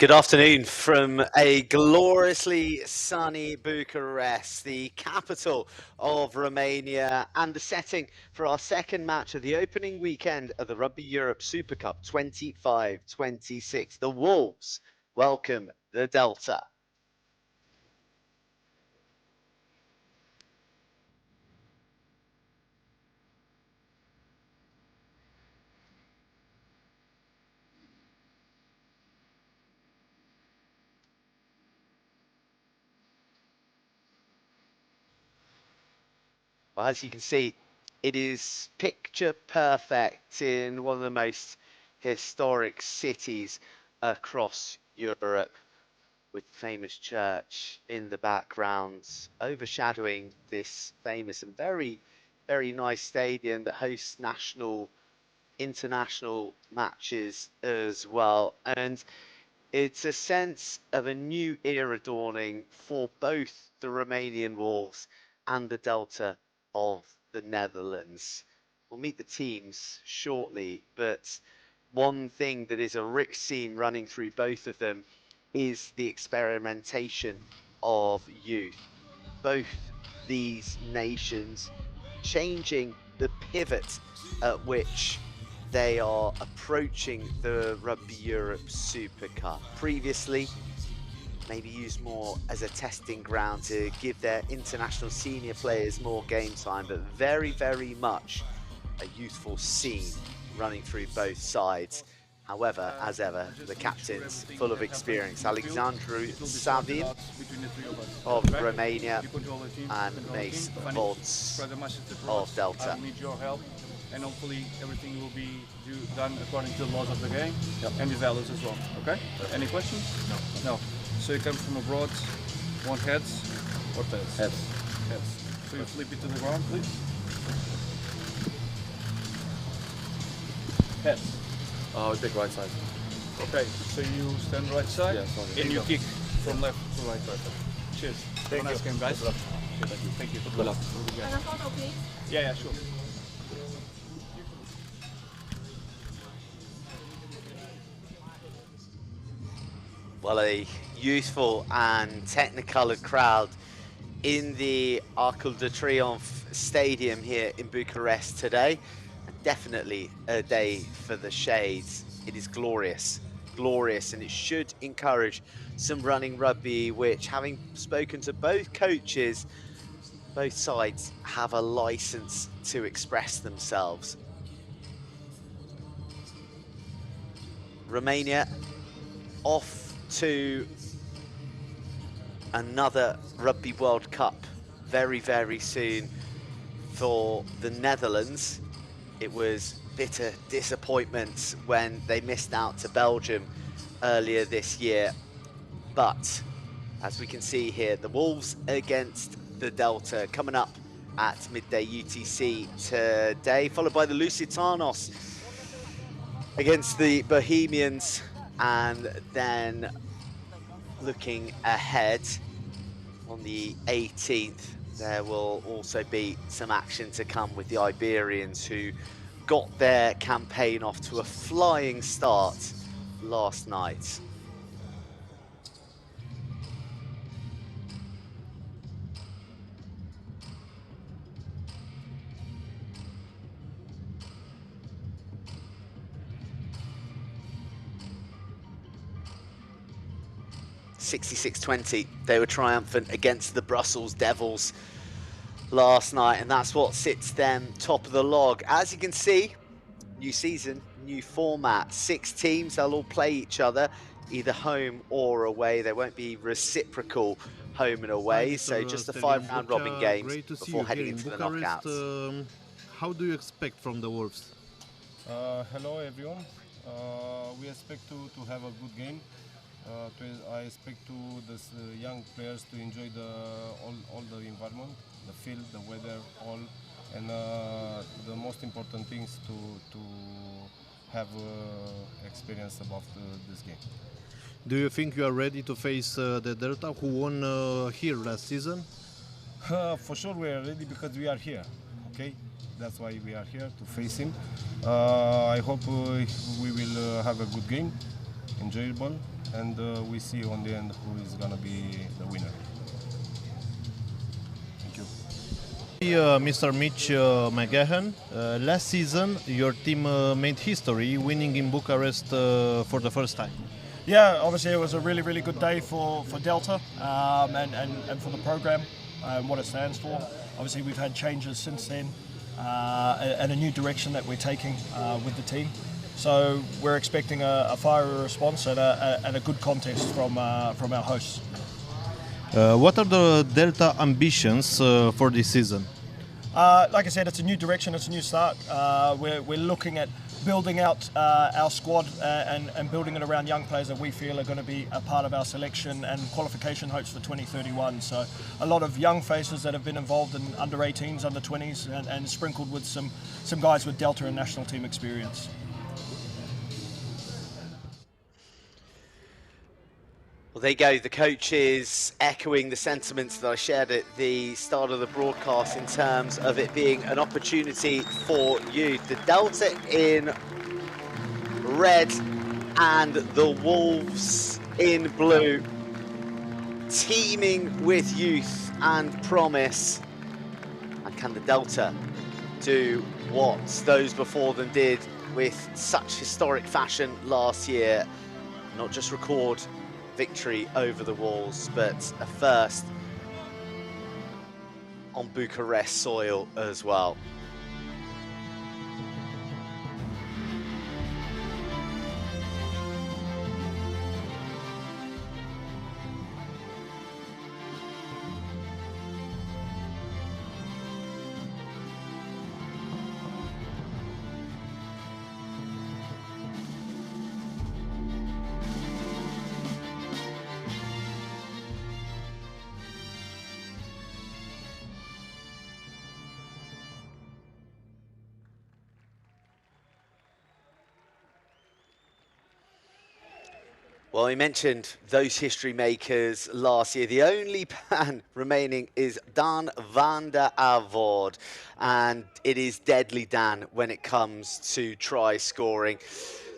Good afternoon from a gloriously sunny Bucharest, the capital of Romania, and the setting for our second match of the opening weekend of the Rugby Europe Super Cup 25-26. The Wolves welcome the Delta. Well, as you can see, it is picture perfect in one of the most historic cities across Europe, with the famous church in the background, overshadowing this famous and very nice stadium that hosts national, international matches as well. And it's a sense of a new era dawning for both the Romanian Wolves and the Delta of the Netherlands. We'll meet the teams shortly, but one thing that is a rich scene running through both of them is the experimentation of youth. Both these nations changing the pivot at which they are approaching the Rugby Europe Super Cup. Previously, maybe used more as a testing ground to give their international senior players more game time, but very much a youthful scene running through both sides. However, as ever, the captains full of experience. Alexandru Savin of Romania and Mace Volts of Delta. And hopefully everything will be done according to the laws of the game and the values as well. Okay? Any questions? No. So you come from abroad, want heads or tails? Heads. Heads. So you flip it to the ground, please. Heads. I'll take right side. Okay, so you stand right side and you kick from left to right. Cheers. Have a nice game, guys. Thank you. Good luck. And a photo, please. Yeah, sure. Well, a youthful and technicoloured crowd in the Arc de Triomphe Stadium here in Bucharest today. Definitely a day for the Shades. It is glorious, and it should encourage some running rugby, which, having spoken to both coaches, both sides have a license to express themselves. Romania off to another Rugby World Cup very soon. For the Netherlands, it was bitter disappointment when they missed out to Belgium earlier this year. But as we can see here, the Wolves against the Delta coming up at midday UTC today, followed by the Lusitanos against the Bohemians. And then looking ahead on the 18th, there will also be some action to come with the Iberians, who got their campaign off to a flying start last night. (66-20), they were triumphant against the Brussels Devils last night, and that's what sits them top of the log. As you can see, new season, new format, 6 teams, they'll all play each other either home or away. There won't be reciprocal home and away, so just the 5 round robin games before heading into the knockouts. How do you expect from the Wolves? Hello everyone. We expect to have a good game. I expect the young players to enjoy all the environment, the field, the weather, all, and the most important things to have experience about this game. Do you think you are ready to face the Delta, who won here last season? For sure we are ready, because we are here. Okay, that's why we are here, to face him. I hope we will have a good game. enjoyable, and we see on the end who is gonna be the winner. Thank you. Mr. Mitch McGahan, last season your team made history, winning in Bucharest for the first time. Yeah, obviously it was a really, really good day for Delta and for the program and what it stands for. Obviously we've had changes since then and a new direction that we're taking with the team. So we're expecting a fiery response and a good contest from our hosts. What are the Delta ambitions for this season? Like I said, it's a new direction, it's a new start. We're looking at building out our squad and building it around young players that we feel are going to be a part of our selection and qualification hopes for 2031. So a lot of young faces that have been involved in under 18s, under 20s and sprinkled with some guys with Delta and national team experience. Well, there you go, the coaches echoing the sentiments that I shared at the start of the broadcast in terms of it being an opportunity for youth. The Delta in red and the Wolves in blue, teeming with youth and promise. And can the Delta do what those before them did with such historic fashion last year? Not just record victory over the Wolves, but a first on Bucharest soil as well. Well, we mentioned those history makers last year. The only ban remaining is Dan van der Avord, and it is deadly Dan when it comes to try scoring.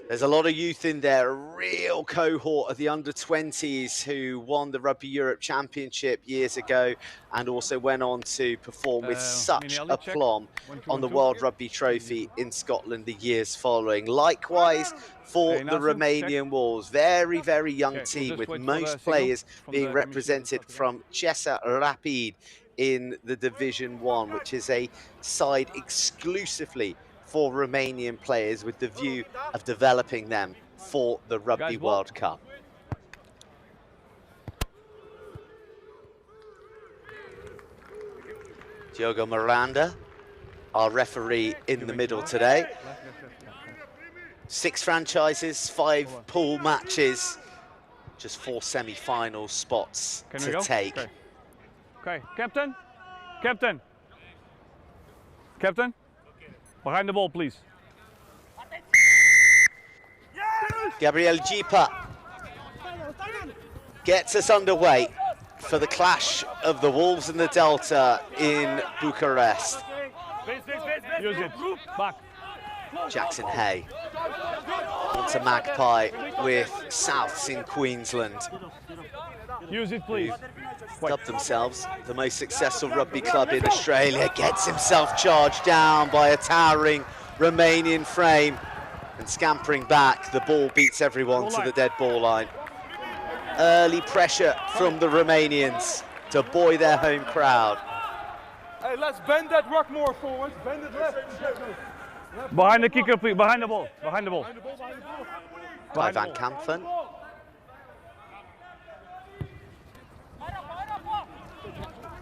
There's a lot of youth in there, a real cohort of the under-20s who won the Rugby Europe Championship years ago and also went on to perform with such aplomb on the World Rugby Trophy in Scotland the years following. Likewise for the Romanian Wolves, very, very young team with most players being represented from Chesa Rapid in the Division 1, which is a side exclusively for Romanian players with the view of developing them for the Rugby World Cup. Diogo Miranda, our referee in the middle today. 6 franchises, 5 pool matches, just 4 semi-final spots to take. Okay, Captain. Behind the ball, please. Gabriel Jipa gets us underway for the clash of the Wolves and the Delta in Bucharest. Use it. Back. Jackson Hay wants a magpie with Souths in Queensland. Use it, please. Dubbed themselves the most successful rugby club in Australia, gets himself charged down by a towering Romanian frame, and scampering back, the ball beats everyone to the dead ball line. Early pressure from the Romanians to buoy their home crowd. Hey, let's bend that rock more forward. Bend it left. Behind the kicker, please. Behind the ball. By Van Kampen.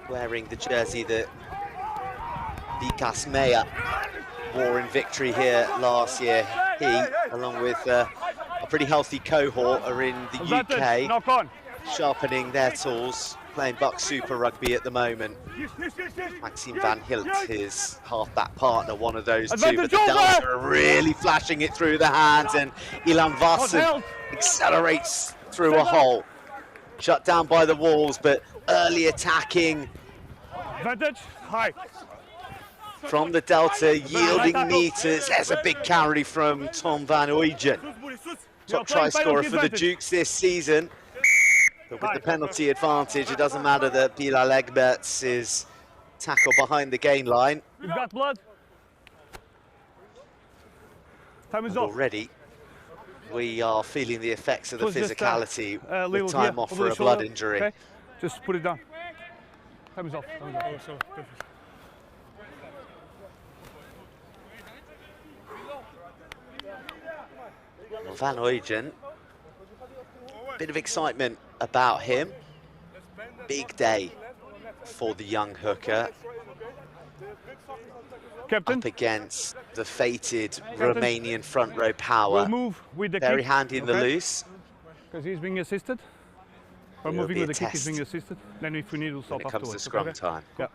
Wearing the jersey that Vikas Meyer wore in victory here last year. He, along with a pretty healthy cohort, are in the UK, sharpening their tools, playing Buck Super Rugby at the moment. Maxime Van Hilt, his halfback partner, one of those two, but the Delta are really flashing it through the hands, and Ilan Vassen accelerates through a hole. Shut down by the Wolves, but early attacking from the Delta, yielding meters. There's a big carry from Tom Van Uygen. top playing try scorer penalty for the advantage. Dukes this season. But with the penalty advantage, it doesn't matter that Bilal Egbert's tackle behind the gain line. You've got blood. Time is And off. already, we are feeling the effects of the Plus just, physicality little with time here, off over for the a blood shoulder, injury. Okay? Just put it down. Time is off. Time is off. Well, Van Uygen, bit of excitement about him. Big day for the young hooker. Captain, Up against the fated Romanian front row power. we'll move with the Very kick. handy in the loose. Because he's being assisted. Or It'll moving be with a the kick, he's test being assisted. Then if we need, we'll stop when it comes to afterwards. scrum okay? time. Yeah.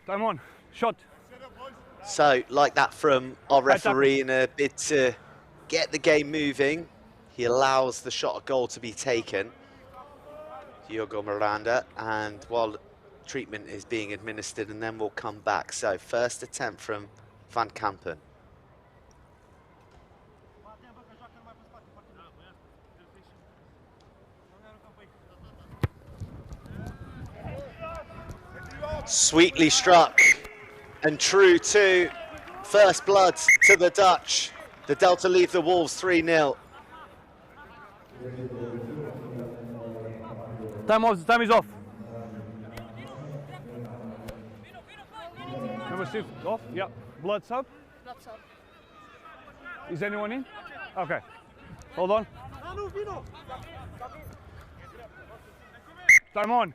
Time on. Shot. So, like that from our referee in a bid to get the game moving, he allows the shot of goal to be taken. Diogo Miranda, and while treatment is being administered, and then we'll come back. So, first attempt from Van Kampen. Sweetly struck and true to first blood to the Dutch. The Delta leave the Wolves 3-0. Time is off. Number 6 off. Yeah. Blood's up. Is anyone in? Okay. Hold on. Time on.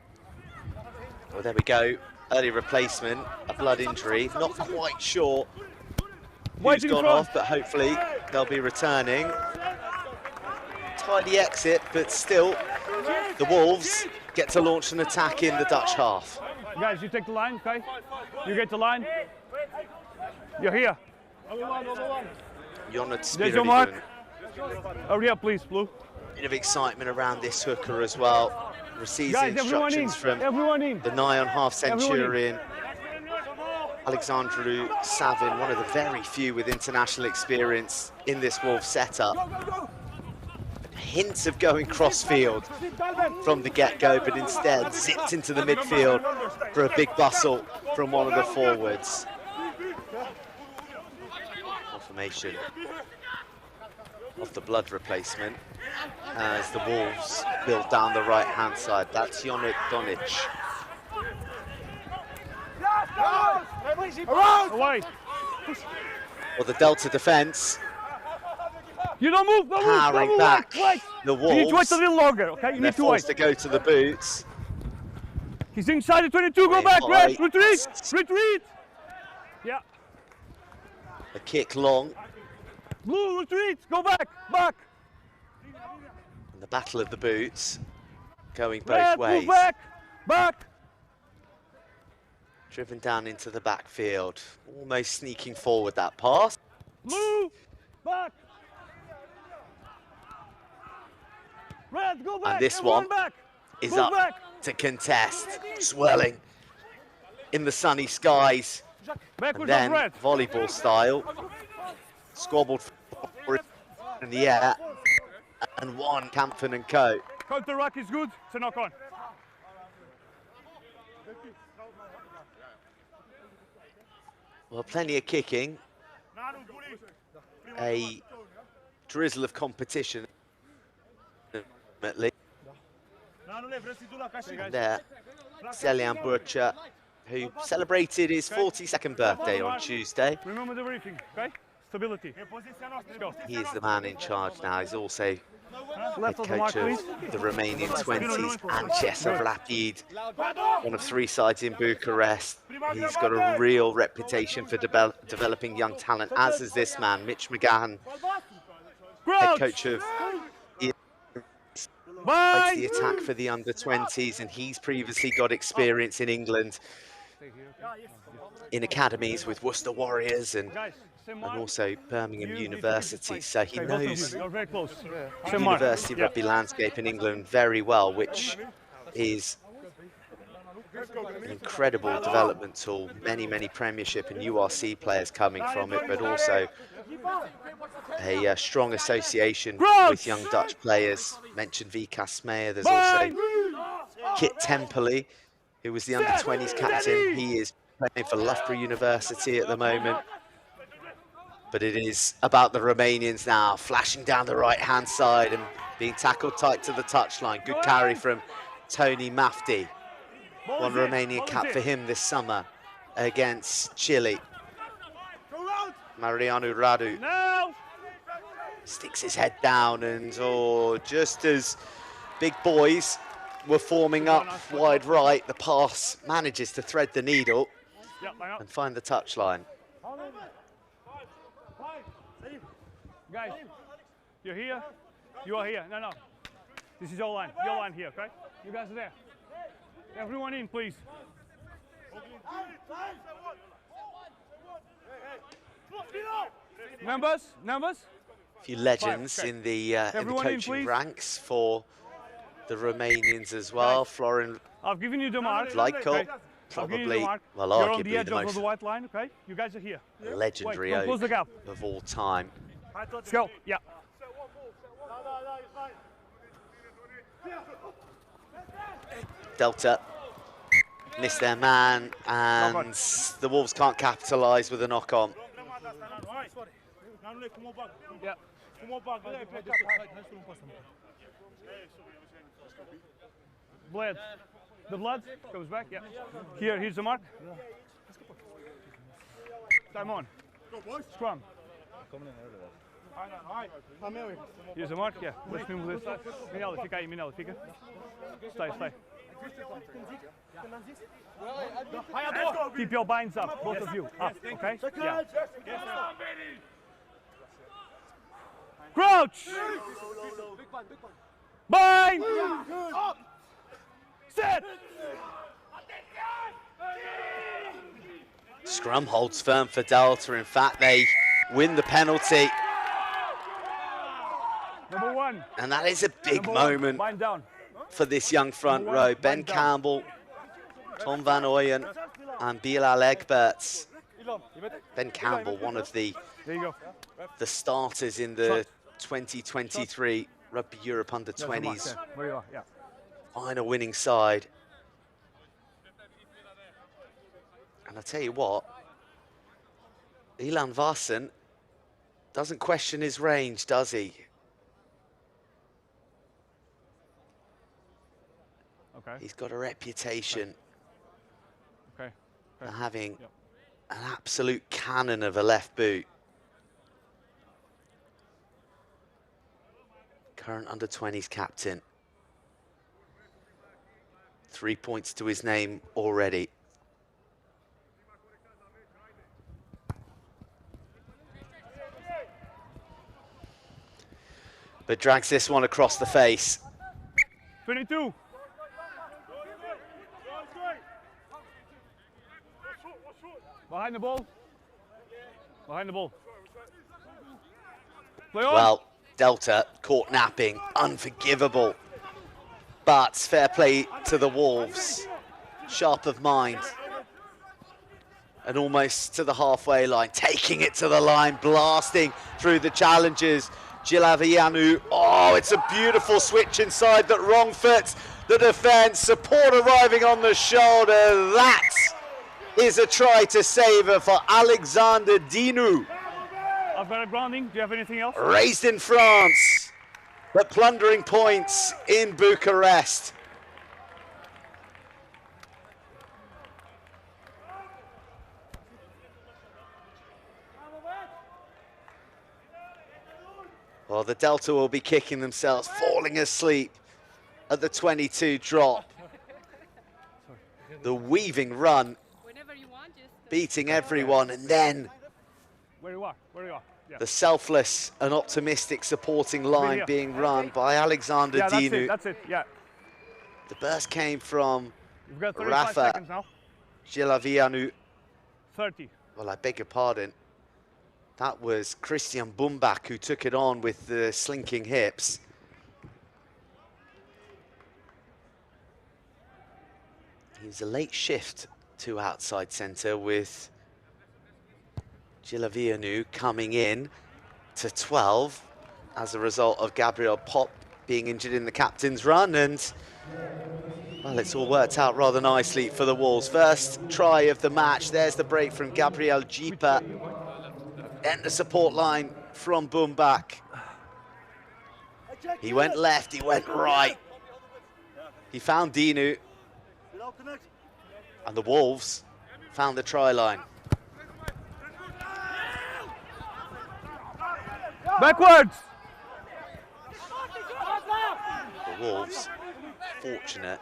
Well, there we go. Early replacement, a blood injury. Not quite sure who's Waiting gone front. off, but hopefully they'll be returning. Tidy exit, but still, the Wolves get to launch an attack in the Dutch half. Guys, you take the line, okay? You get the line. You're here. Jonat There's your mark. Spiridion. Hurry up, please, Blue. Bit of excitement around this hooker as well. Receives Guys, everyone in. instructions from Everyone in. the nigh on half Everyone in. centurion, Alexandru Savin, one of the very few with international experience in this Wolves setup. Hints of going cross-field from the get-go, but instead zipped into the midfield for a big bustle from one of the forwards. Confirmation of the blood replacement as the Wolves build down the right-hand side. That's Jonat Donic. Away. Well, the Delta defence You don't move, don't move, don't powering move. back Wait. the You need to wait Wolves. a little longer, okay? You They're need to wait. forced to go to the boots. He's inside the 22, go Wait, back, wait. rest, retreat, retreat. Yeah, A kick long. Blue, retreat, go back, back. And the battle of the boots going both Red, ways. move back, back. Driven down into the backfield. Almost sneaking forward that pass. Blue, back. Red, go back, And this everyone one back. is Move up back. to contest. Swirling in the sunny skies. And Backwards then of red. volleyball style. Squabbled in the air. And one Kampen and Co. Counter ruck is good, it's a knock on. Well, plenty of kicking. A drizzle of competition. Ultimately. And there, Zelian Burcha, who celebrated his 42nd birthday on Tuesday. Remember the briefing, okay? Stability. Let's go. He is the man in charge now. He's also head Left of the mark, coach please. of the Romanian 20s and Chesa Rapid, one of 3 sides in Bucharest. He's got a real reputation for developing young talent, as is this man, Mitch McGahan, head Crouch. coach of Bye. the attack for the under-20s, and he's previously got experience in England in academies with Worcester Warriors and Guys, same mark. also Birmingham University, so he Okay, both of knows you, you're very close. the Same mark. university Yeah. rugby landscape in England very well, which is an incredible development tool. Many Premiership and URC players coming from it, but also a strong association with young Dutch players. Mentioned Vikas Smeyer. There's also Kit Temperley, who was the under-20s captain. He is playing for Loughborough University at the moment. But it is about the Romanians now, flashing down the right-hand side and being tackled tight to the touchline. Good carry from Tony Mafti. One Romanian cap for him this summer against Chile. Mariano Radu sticks his head down, and just as big boys were forming up wide right, the pass manages to thread the needle and find the touchline. Guys, you're here, you are here. No. This is your line here, okay? You guys are there. Everyone in, please. Numbers? A few legends in the coaching ranks for the Romanians as well. Florin I've given you the mark. Vlajko, Okay. probably, well, You're on the arguably edge the of most the white line, okay? You guys are here. legendary Wait, close the gap. of all time. Let's go. Yeah. Delta missed their man, and the Wolves can't capitalise with a knock-on. Yeah. Bled. The blood comes back, yeah. Here's the mark. Time on. Scrum. Here's the mark, yeah. Let's move this side. Minelli, fica aí, Minelli, fica. Stay. Keep your binds up, both of you. Up, okay? Yeah. Crouch! Bind! Set! Scrum holds firm for Delta. In fact, they win the penalty. Number one. And that is a big moment Bind down. for this young front row. Ben Campbell, Tom Van Ooyen, and Bilal Egberts. Ben Campbell, one of the There you go. starters in the 2023 Rugby Europe under-20s Where you are, yeah. final winning side. And I tell you what, Ilan Varsen doesn't question his range, does he? Okay. He's got a reputation Okay. for having an absolute cannon of a left boot. Current under-20s captain. 3 points to his name already. But drags this one across the face. 22. Behind the ball. Behind the ball. Play on. Well, Delta caught napping, unforgivable. But fair play to the Wolves. Sharp of mind. And almost to the halfway line, taking it to the line, blasting through the challenges. Gilavianu, it's a beautiful switch inside that wrong fits the defence. Support arriving on the shoulder. That is a try to savour for Alexander Dinu. I've got a grounding. Do you have anything else? Raised in France, but plundering points in Bucharest. Well, the Delta will be kicking themselves, falling asleep at the 22 drop. The weaving run, beating everyone, and then Where you are. Yeah. the selfless and optimistic supporting line being run by Alexander Yeah, Dinu. that's it, yeah. The burst came from You've got 35 Rafa seconds now. Gilavianu. 30. Well, I beg your pardon. That was Christian Bumbak who took it on with the slinking hips. He's a late shift to outside centre with Gilavianu coming in to 12 as a result of Gabriel Pop being injured in the captain's run, and well, it's all worked out rather nicely for the Wolves. First try of the match. There's the break from Gabriel Jipa. And the support line from Bumbak. He went left, he went right. He found Dinu. And the Wolves found the try line. Backwards! The Wolves fortunate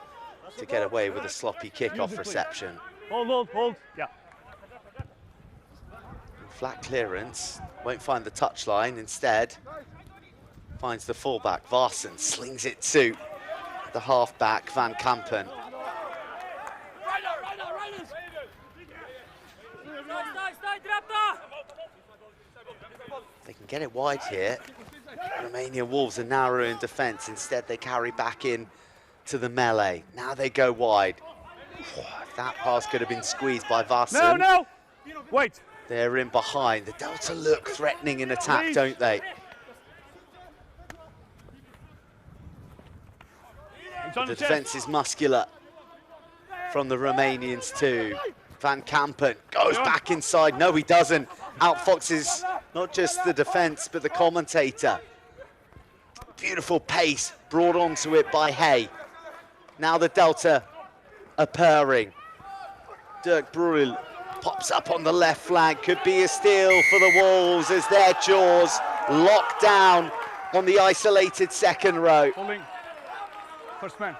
to get away with a sloppy kickoff reception. Hold. Yeah. Flat clearance, won't find the touchline, instead finds the fullback. Varsen slings it to the halfback, Van Kampen. They can get it wide here. Romanian Wolves are narrow in defence. Instead, they carry back in to the melee. Now they go wide. That pass could have been squeezed by Varsen. No! Wait. They're in behind. The Delta look threatening in attack, don't they? But the defence is muscular from the Romanians too. Van Kampen goes back inside. No, he doesn't. Outfoxes not just the defence, but the commentator. Beautiful pace brought onto it by Hay. Now the Delta are purring. Dirk Bruyl pops up on the left flank. Could be a steal for the Wolves as their jaws locked down on the isolated second row. Holding. First man.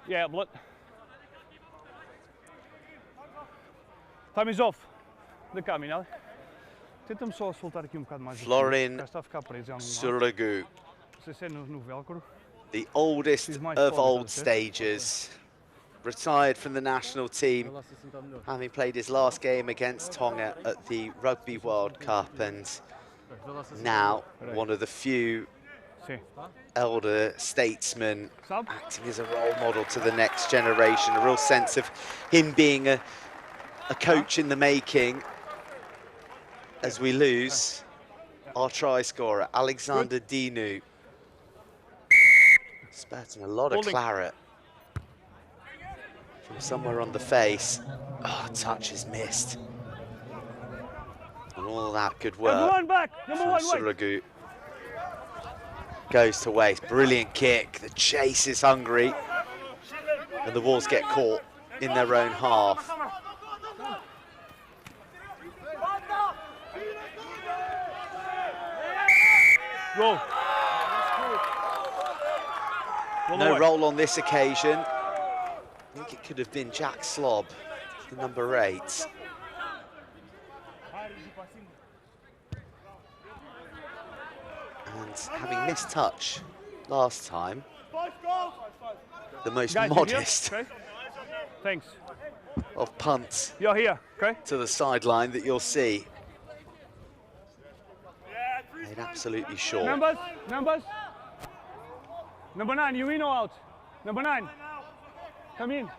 Yeah, blood. Time is off. Da caminhada. Tentamos só soltar aqui bocado mais. Florin Está a ficar preso em algum lado. Suragu, Não sei se é no velcro. the oldest of old stagers, retired from the national team, having played his last game against Tonga at the Rugby World Cup, and now one of the few Sim. elder statesmen Sabe? acting as a role model to the next generation. A real sense of him being a coach in the making as we lose our try scorer, Alexander Dinu. Spurting a lot of claret from somewhere on the face. Oh, touch is missed. And all of that good work Everyone back. from Number 1, wait. Suragu goes to waste. Brilliant kick. The chase is hungry. And the Wolves get caught in their own half. Go. No roll on this occasion. I think it could have been Jack Slob, the number 8. And having missed touch last time, the most Guys, modest okay? Thanks. of punts You're here, okay? to the sideline that you'll see. Made absolutely sure. Numbers. Number 9, you in or out? Number 9. Come in.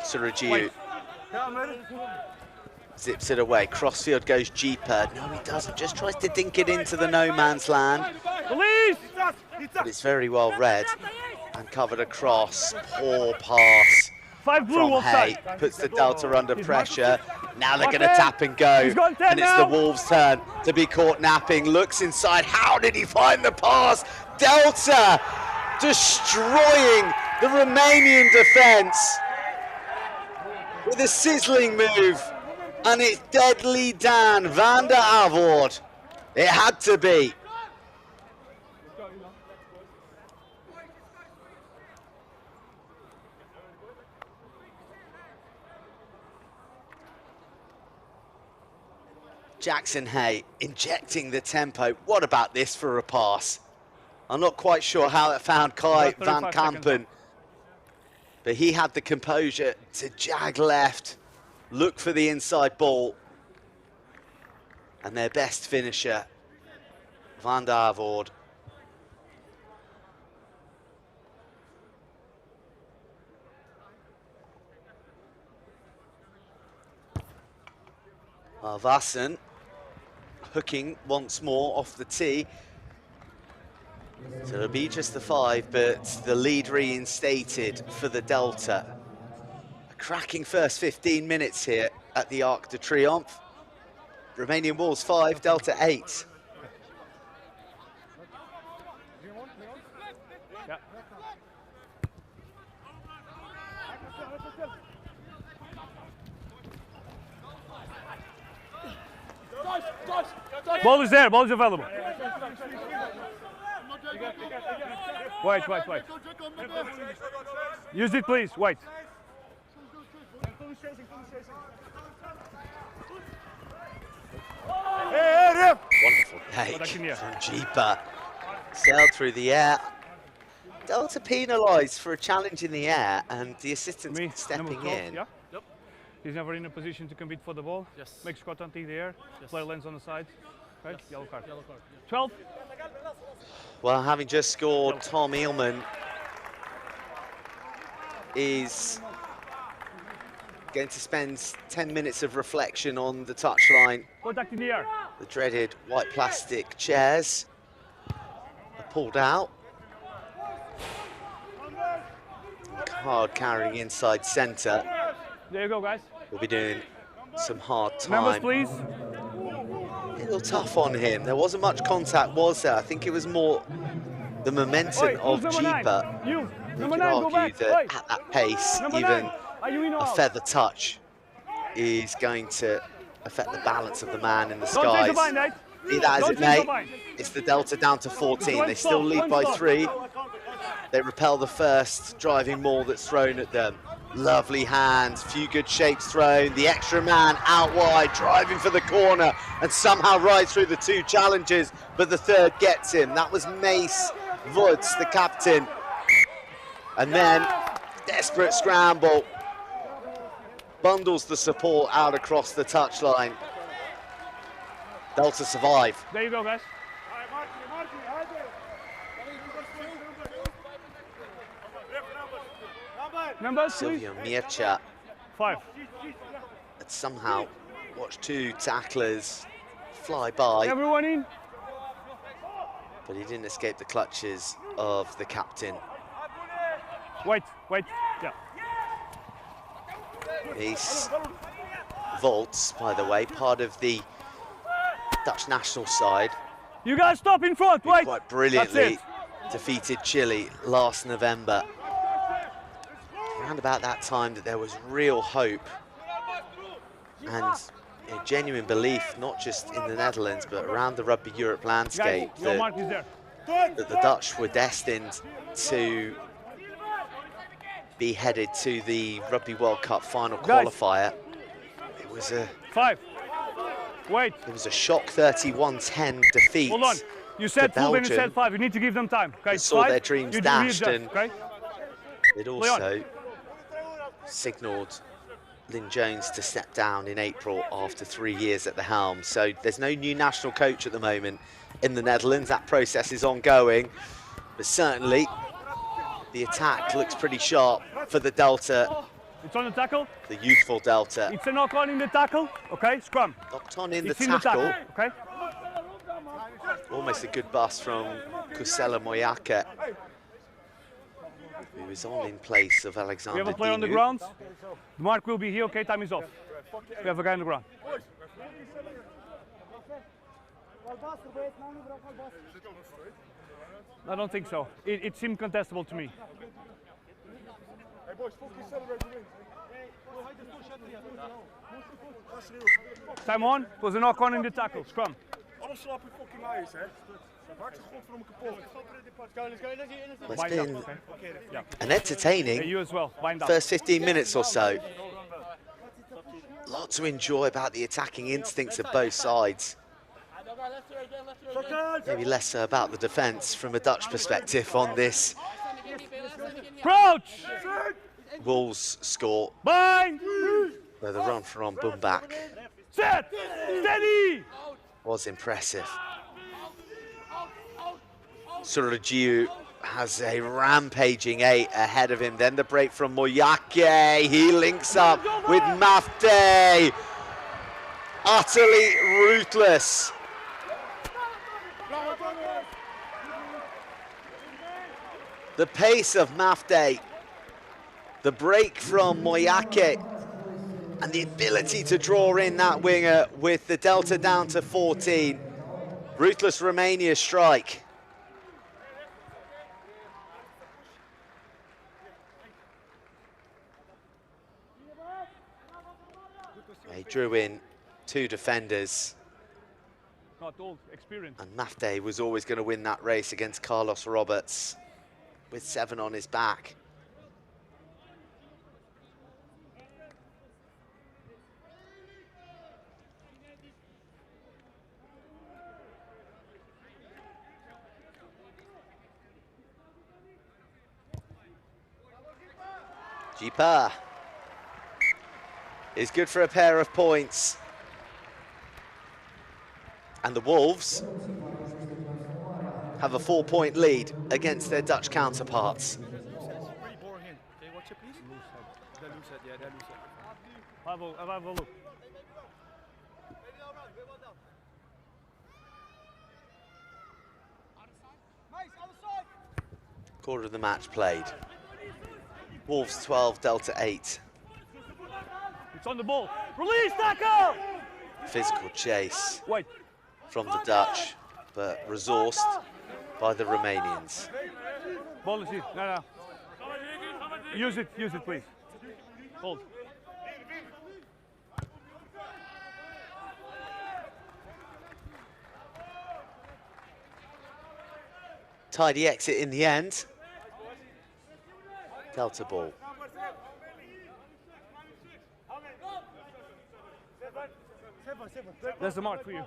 Suragiu zips it away. Crossfield goes Jeeper. No, he doesn't. Just tries to dink it into the no man's land. Police! But it's very well read and covered across. Poor pass 5 blue from Hay. offside. Puts the Delta under pressure. Now they're Watch going to him. tap and go. He's got 10 And it's the now. Wolves' turn to be caught napping. Looks inside. How did he find the pass? Delta destroying the Romanian defence with a sizzling move. And it's Deadly Dan van der Avoord. It had to be. Jackson Hay injecting the tempo. What about this for a pass? I'm not quite sure how it found Kai About van 35 seconds. Kampen, but he had the composure to jag left, look for the inside ball, and their best finisher, Van der Voort. Vassen hooking once more off the tee. So it'll be just the 5, but the lead reinstated for the Delta. A cracking first 15 minutes here at the Arc de Triomphe. Romanian Wolves 5, Delta 8. Yeah. Ball is there, ball is available. Wait. Use it, please, wait. Wonderful take from Jeeper. Sailed through the air. Delta penalised for a challenge in the air, and the assistant Me, stepping number 12, in. Yeah? Yep. He's never in a position to compete for the ball. Yes. Makes contact in the air. Player lands on the side. Right? Yes. Yellow card. 12. Well, having just scored, Tom Eelman is going to spend 10 minutes of reflection on the touchline. Contact in the air. The dreaded white plastic chairs are pulled out. Card carrying inside centre. There you go, guys. We'll be doing some hard Numbers, time. please. A little tough on him. There wasn't much contact, was there? I think it was more the momentum Oi, of who's number 9? Jeeper. You. You Number could 9, go argue back. that Oi. at that pace, Number even 9. Are you in or a out? feather touch is going to affect the balance of the man in the Don't change the skies. bind, eh? Be that as Don't it change may, the bind. it's the Delta down to 14. One They still stop, lead one by stop. 3. They repel the first driving maul that's thrown at them. Lovely hands, few good shapes thrown. The extra man out wide, driving for the corner, and somehow rides through the 2 challenges, but the 3rd gets him. That was Mace Woods, the captain. And then, desperate scramble. Bundles the support out across the touchline. Delta survive. There you go, guys. Numbers, please. Silvio Mircea 5. had somehow watched 2 tacklers fly by, Everyone in. but he didn't escape the clutches of the captain. Wait. Yeah. These vaults, by the way, part of the Dutch national side, You guys stop in front. who Wait. quite That's brilliantly it. defeated Chile last November. Around about that time that there was real hope and a genuine belief, not just in the Netherlands, but around the Rugby Europe Guys, landscape, your mark is there. that the Dutch were destined to be headed to the Rugby World Cup final Guys. qualifier. It was a 5. Wait. shock 31-10 defeat. Hold on. You said for full when you said Belgium. 5. You need to give them time. Okay. They saw 5. their dreams You do dashed, readjust, and okay? they'd also signalled Lynn Jones to step down in April after 3 years at the helm. So there's no new national coach at the moment in the Netherlands. That process is ongoing, but certainly the attack looks pretty sharp for the Delta, It's on the tackle. the youthful Delta. It's a knock on in the tackle. Okay. Scrum. Knocked on in It's the in the tackle. tackle. Okay. Almost a good bust from Kusela Moyaka, who was on in place of We Alexander have a player on the Dinu. ground. The mark will be here. Okay. Time is off. We have a guy on the ground. I don't think so. It seemed contestable to me. Hey boys, fucking celebrate the win. Time on. It was a knock on in the tackle. Scrum. Alles slap je fucking ijs, hè. Dat maakt ze godverdomme kapot. Well, it's Wind up. been Okay. Yeah. an Hey, entertaining you as well. Wind up. first 15 minutes or so. A lot to enjoy about the attacking instincts of both sides. Maybe less so about the defence from a Dutch perspective on this Crouch! Wolves score, Bind! where the run from Bumbak Set! Steady! was impressive. Surajiu has a rampaging 8 ahead of him. Then the break from Moyake. He links up with Mafde. Utterly ruthless. The pace of Mafde, the break from Moyake, and the ability to draw in that winger with the delta down to 14. Ruthless Romania strike. He drew in 2 defenders, Not all experience. and Mafde was always going to win that race against Carlos Roberts with 7 on his back. Jeeper is good for a pair of points. And the Wolves have a 4-point lead against their Dutch counterparts. Have a look. Quarter of the match played. Wolves 12, Delta 8. It's on the ball. Release, tackle! Physical chase Wait. from the Dutch, but resourced by the Romanians. Ball is here. No. Use it, please. Hold. Tidy exit in the end. Delta ball. There's the mark for you.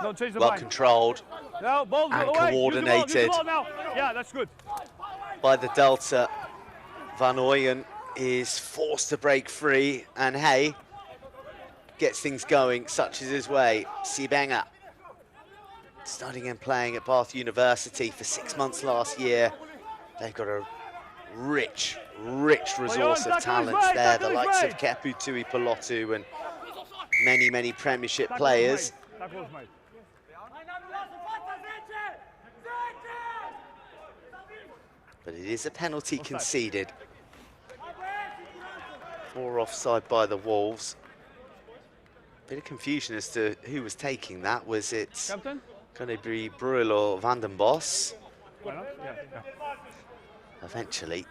Don't change the Well line. controlled No, ball and away. coordinated. Use the ball now. Yeah, that's good. by the Delta. Van Ooyen is forced to break free, and hey, gets things going, such as his way. Sibenga, studying and playing at Bath University for 6 months last year. They've got a rich resource of talents there, the likes of Kepu Tui Pelotu and many Premiership players. Tackle was made. But it is a penalty conceded. 4 offside by the Wolves. Bit of confusion as to who was taking that. Was it Captain? going to be Bruel or Van den Bos? Why not? Yeah. Eventually,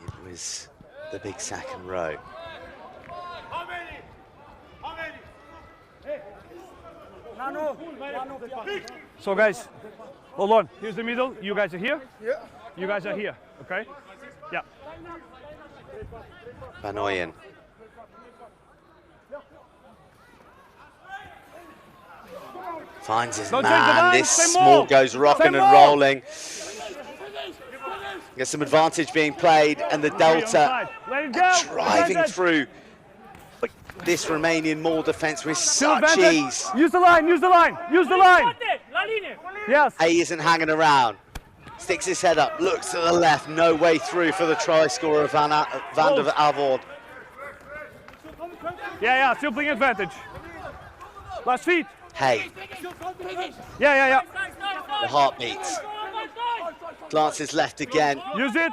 it was the big second row. So guys, hold on. Here's the middle. You guys are here. Yeah. You guys are here. Okay. Yeah. Van Ooyen. Finds his Don't change the man. line, This stay small more. goes rocking and Stay more. rolling. Gets some advantage being played, and the Delta Let it go. driving Advantage. through this Romanian maul defence with Still such advantage. ease. Use the line. Use the line. Use the line. Yes. He isn't hanging around. Sticks his head up, looks to the left, no way through for the try scorer Van der Avord. Yeah. Still playing advantage. Last feet. Hey, Yeah. the heart beats. Glances left again. Use it.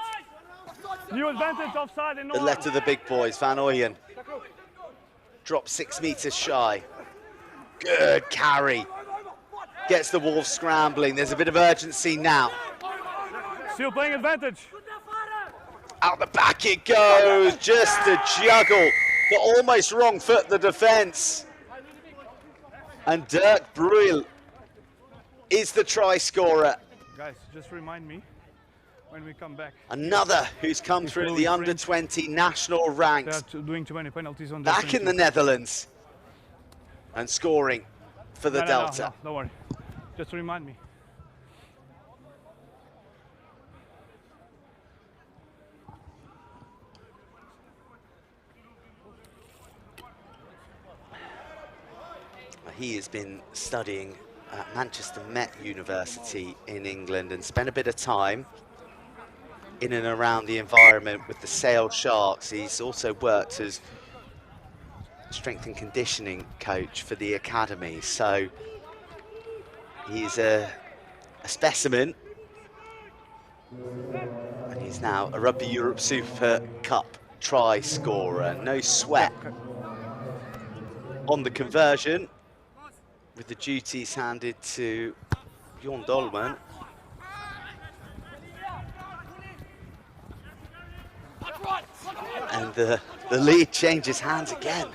New advantage offside and The no left of the big boys, Van Ooyen. Drops 6 metres shy. Good carry. Gets the Wolves scrambling. There's a bit of urgency now. Still playing advantage. Out the back it goes. Just a juggle. The almost wrong foot the defence. And Dirk Bruel is the try scorer. Guys, just remind me when we come back. Another who's come through the under-20 national ranks. They're doing too many penalties on Back in the Netherlands and scoring for the Delta. No, don't worry. Just remind me. He has been studying at Manchester Met University in England and spent a bit of time in and around the environment with the Sale Sharks. He's also worked as strength and conditioning coach for the academy, so he's a specimen, and he's now a Rugby Europe Super Cup try scorer. No sweat on the conversion, with the duties handed to Bjorn Dolman. And the lead changes hands again.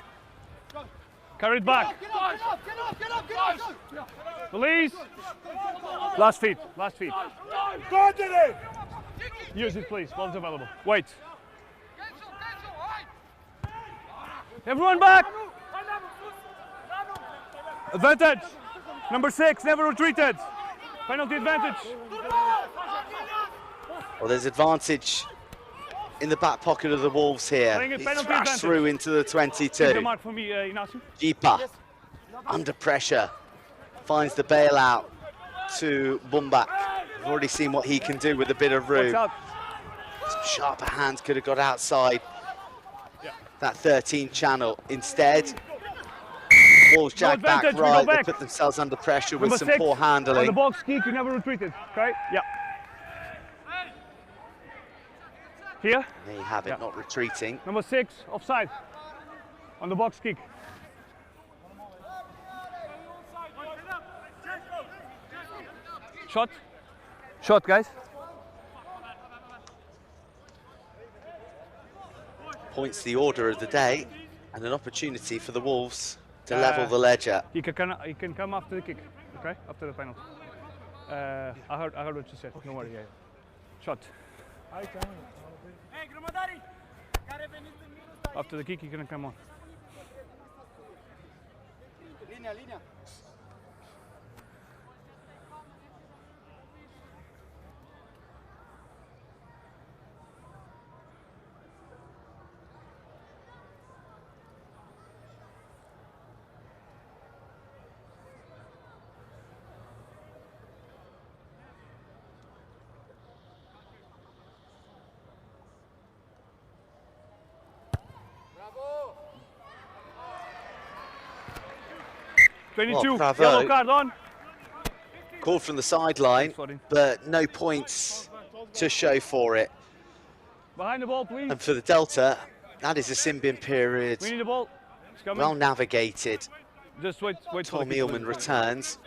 Carried back. Release. Last feet, last feet. Use it, please. Ball's available. Wait. Everyone back. Advantage. Number 6, never retreated. Penalty advantage. Well, there's advantage in the back pocket of the Wolves here. He thrashed through into the 22. Keep the mark for me, Ignacio. Jipa, under pressure, finds the bailout to Bumbak. We've already seen what he can do with a bit of room. Some sharper hands could have got outside that 13 channel. Instead, Wolves jack back right, they put themselves under pressure with some poor handling. On the box kick, you never retreated, okay? Yeah. Here. There you have it, not retreating. Number 6, offside. On the box kick. Shot. Shot, guys. Points the order of the day and an opportunity for the Wolves to level the ledger. He can come after the kick, okay? After the penalty. I heard what you said. Don't worry. Yeah. Shot. After the kick, he can come on. Well, 22, bravo. yellow card on. Called from the sideline, but no points to show for it. Behind the ball, please. And for the Delta, that is a sin bin period. We need the ball. It's coming. Well navigated. Just wait. Tom Eelman returns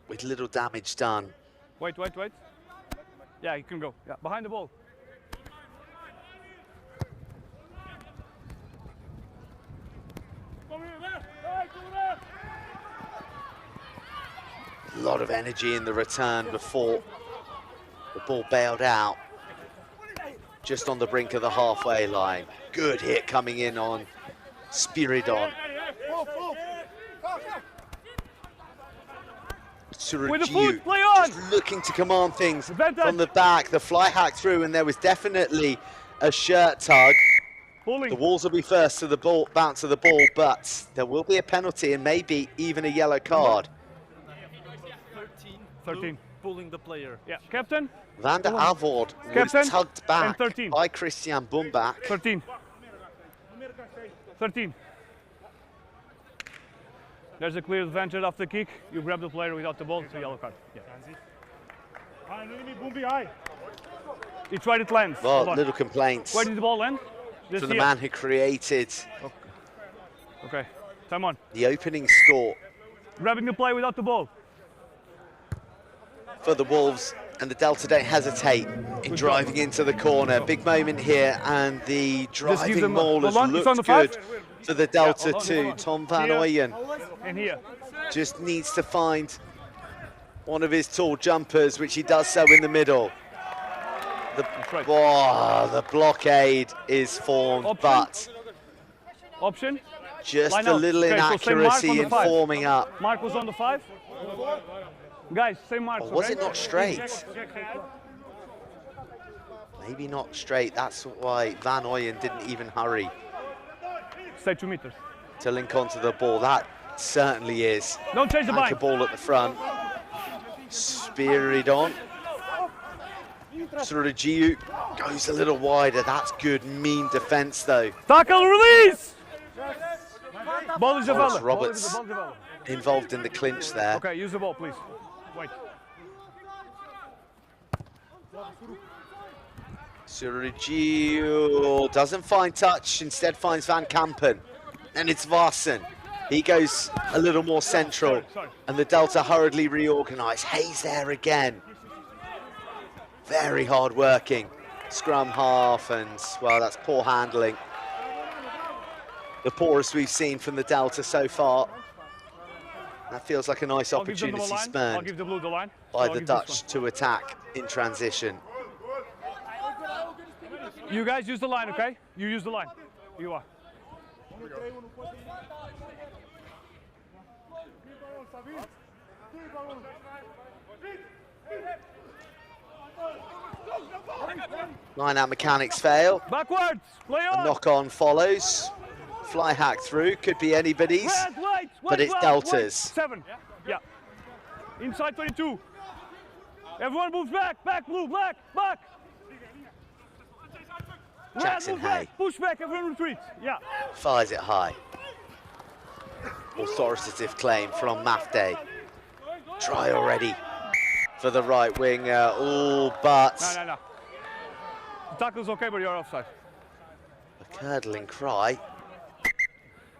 with little damage done. Wait. Yeah, you can go. Yeah, behind the ball. A lot of energy in the return before the ball bailed out. Just on the brink of the halfway line. Good hit coming in on Spiridon. With the foot, play on! Just looking to command things from the back. The fly hack through, and there was definitely a shirt tug. Pulling. The Wolves will be first to the ball, bounce of the ball, but there will be a penalty and maybe even a yellow card. 13. Pulling the player. Yeah, captain. Van der Avoord was tugged back by Christian Bumbak. 13. 13. There's a clear advantage after the kick. You grab the player without the ball, it's a yellow card. Yeah. He tried it lands. Well, little complaints. Where did the ball land? Just from the man who created okay. Time on. the opening score Grabbing the play without the ball. for the Wolves, and the Delta don't hesitate in driving into the corner. Big moment here, and the driving maulers looked good for the Delta too. Tom Van Ooyen And here. just needs to find one of his tall jumpers, which he does so in the middle. Right. The blockade is formed, Option. but Option. just Line a up. little Okay, so same mark on inaccuracy the in 5. forming up. Mark was on the 5. Guys, same marks, Or was okay? it not straight? Maybe not straight. That's why Van Ooyen didn't even hurry Stay 2 meters. to link onto the ball. That certainly is. Don't change the Anchor bind. ball at the front. Spiridon. Suragiu goes a little wider. That's good, mean defense though. Tackle, release! Ball is Lawrence developed. Roberts Ball is developed. involved in the clinch there. Okay, use the ball, please. Wait. Suragiu doesn't find touch, instead finds Van Kampen. And it's Varsen. He goes a little more central, and the Delta hurriedly reorganise. Hayes there again. Very hard working. Scrum half, and well, that's poor handling. The poorest we've seen from the Delta so far. That feels like a nice I'll give them opportunity the line. I'll spurned give the blue the line. by So the Dutch to attack in transition. You guys use the line, okay? You use the line. You are. Line-out mechanics fail. Backwards. Play on. A knock-on follows. Fly hack through, could be anybody's. Wait, but it's Delta's. 7. Yeah. Inside 22. Everyone moves back. Back, blue, black, back. Jackson move back. Hay. Push back, everyone retreats. Yeah. Fires it high. Authoritative claim from Mafde. Try already for the right winger. Oh, but No. The tackle's okay, but you're offside. a curdling cry.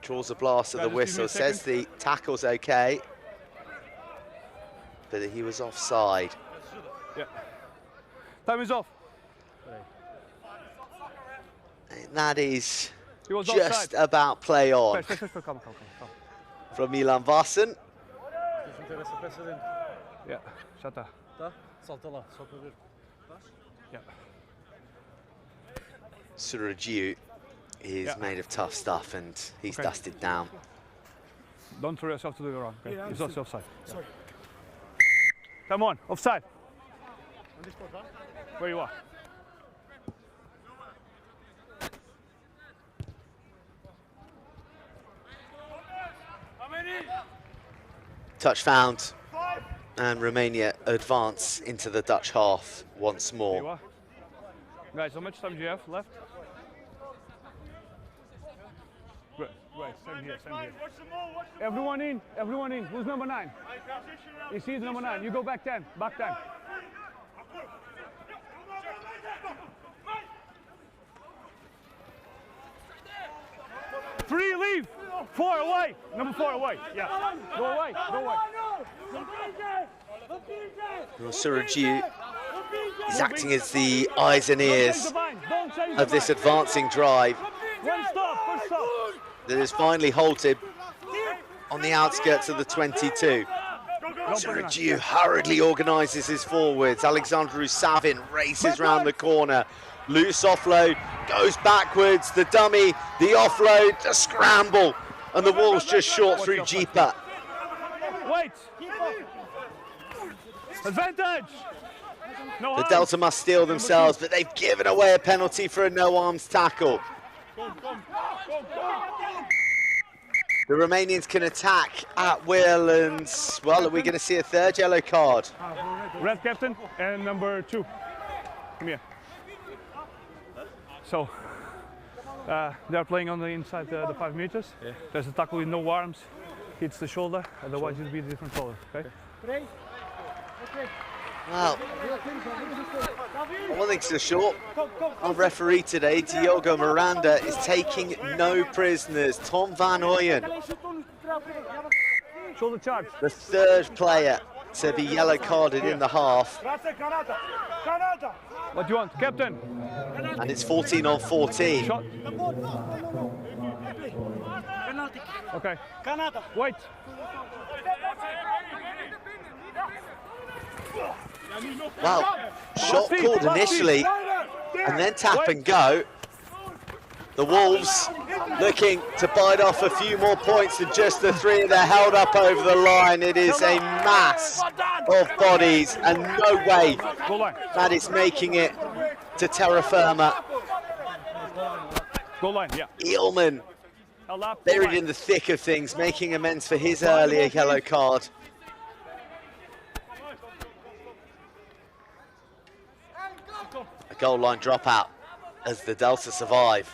Draws a blast of the Guys, just give me whistle, a says the tackle's okay. But he was offside. Yeah. Time is off. And that is He was just offside. about play on Stay, come. from Milan Varsen. Yeah. Shut up. Yeah. Suragiu is Yeah. made of tough stuff, and he's Okay. dusted down. Don't throw yourself to the ground. Okay? It's also offside. Sorry. Come on, offside. Where you are. Touch found, and Romania advance into the Dutch half once There you more. are. Guys, how much time do you have left? Right, same here. Everyone in. Who's number 9? You see, it's number 9. You go back 10. Back 10. Three, leave. 4 away. Number 4 away. Yeah. Go away. Suragiu is acting as the eyes and ears of this advancing drive One stop. First stop. that is finally halted on the outskirts of the 22. Suragiu hurriedly organises his forwards. Alexandru Savin races round the corner. Loose offload, goes backwards, the dummy, the offload, the scramble, and the ball's just short through Jeepa. Wait. Advantage. No The harm. Delta must steel themselves, but they've given away a penalty for a no-arms tackle. The Romanians can attack at will, and, well, are we going to see a third yellow card? Red captain and number 2. Come here. So, they're playing on the inside the 5 meters. Yeah. There's a tackle with no arms, hits the shoulder, otherwise it'll be a different color, okay? Well, one thing's for sure, our referee today, Diogo Miranda, is taking no prisoners. Tom Van Ooyen, Shoulder charge. the third player to be yellow carded in the half, What do you want, captain? and it's 14 on 14. Shot. Okay. Wait. Well, shot called initially, and then tap and go. The Wolves looking to bite off a few more points than just the 3. They're held up over the line. It is a mass of bodies, and no way that is making it to terra firma. Goal line, yeah. Eelman buried in the thick of things, making amends for his earlier yellow card. A goal line dropout as the Delta survive.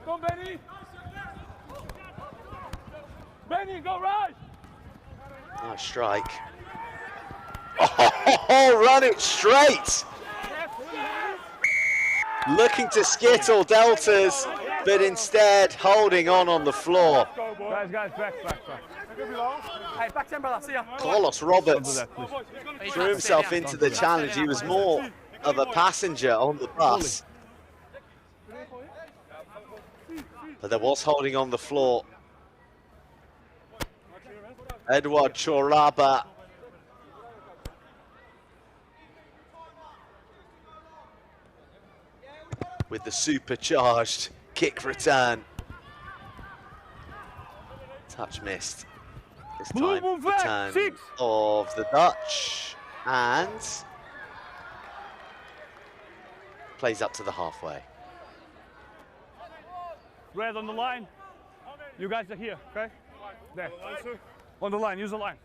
Go, Benny! Benny, go right! Nice strike. Oh, run it straight! Looking to skittle Deltas, but instead holding on the floor. Guys, back. Hey, back 10, brother, see ya. Carlos Roberts threw himself into the challenge. He was more of a passenger on the bus. But there was holding on the floor. Edward Choraba. With the supercharged kick return. Touch missed. This time, return of the Dutch. And plays up to the halfway. Red on the line. You guys are here, okay? There. On the line, use the line.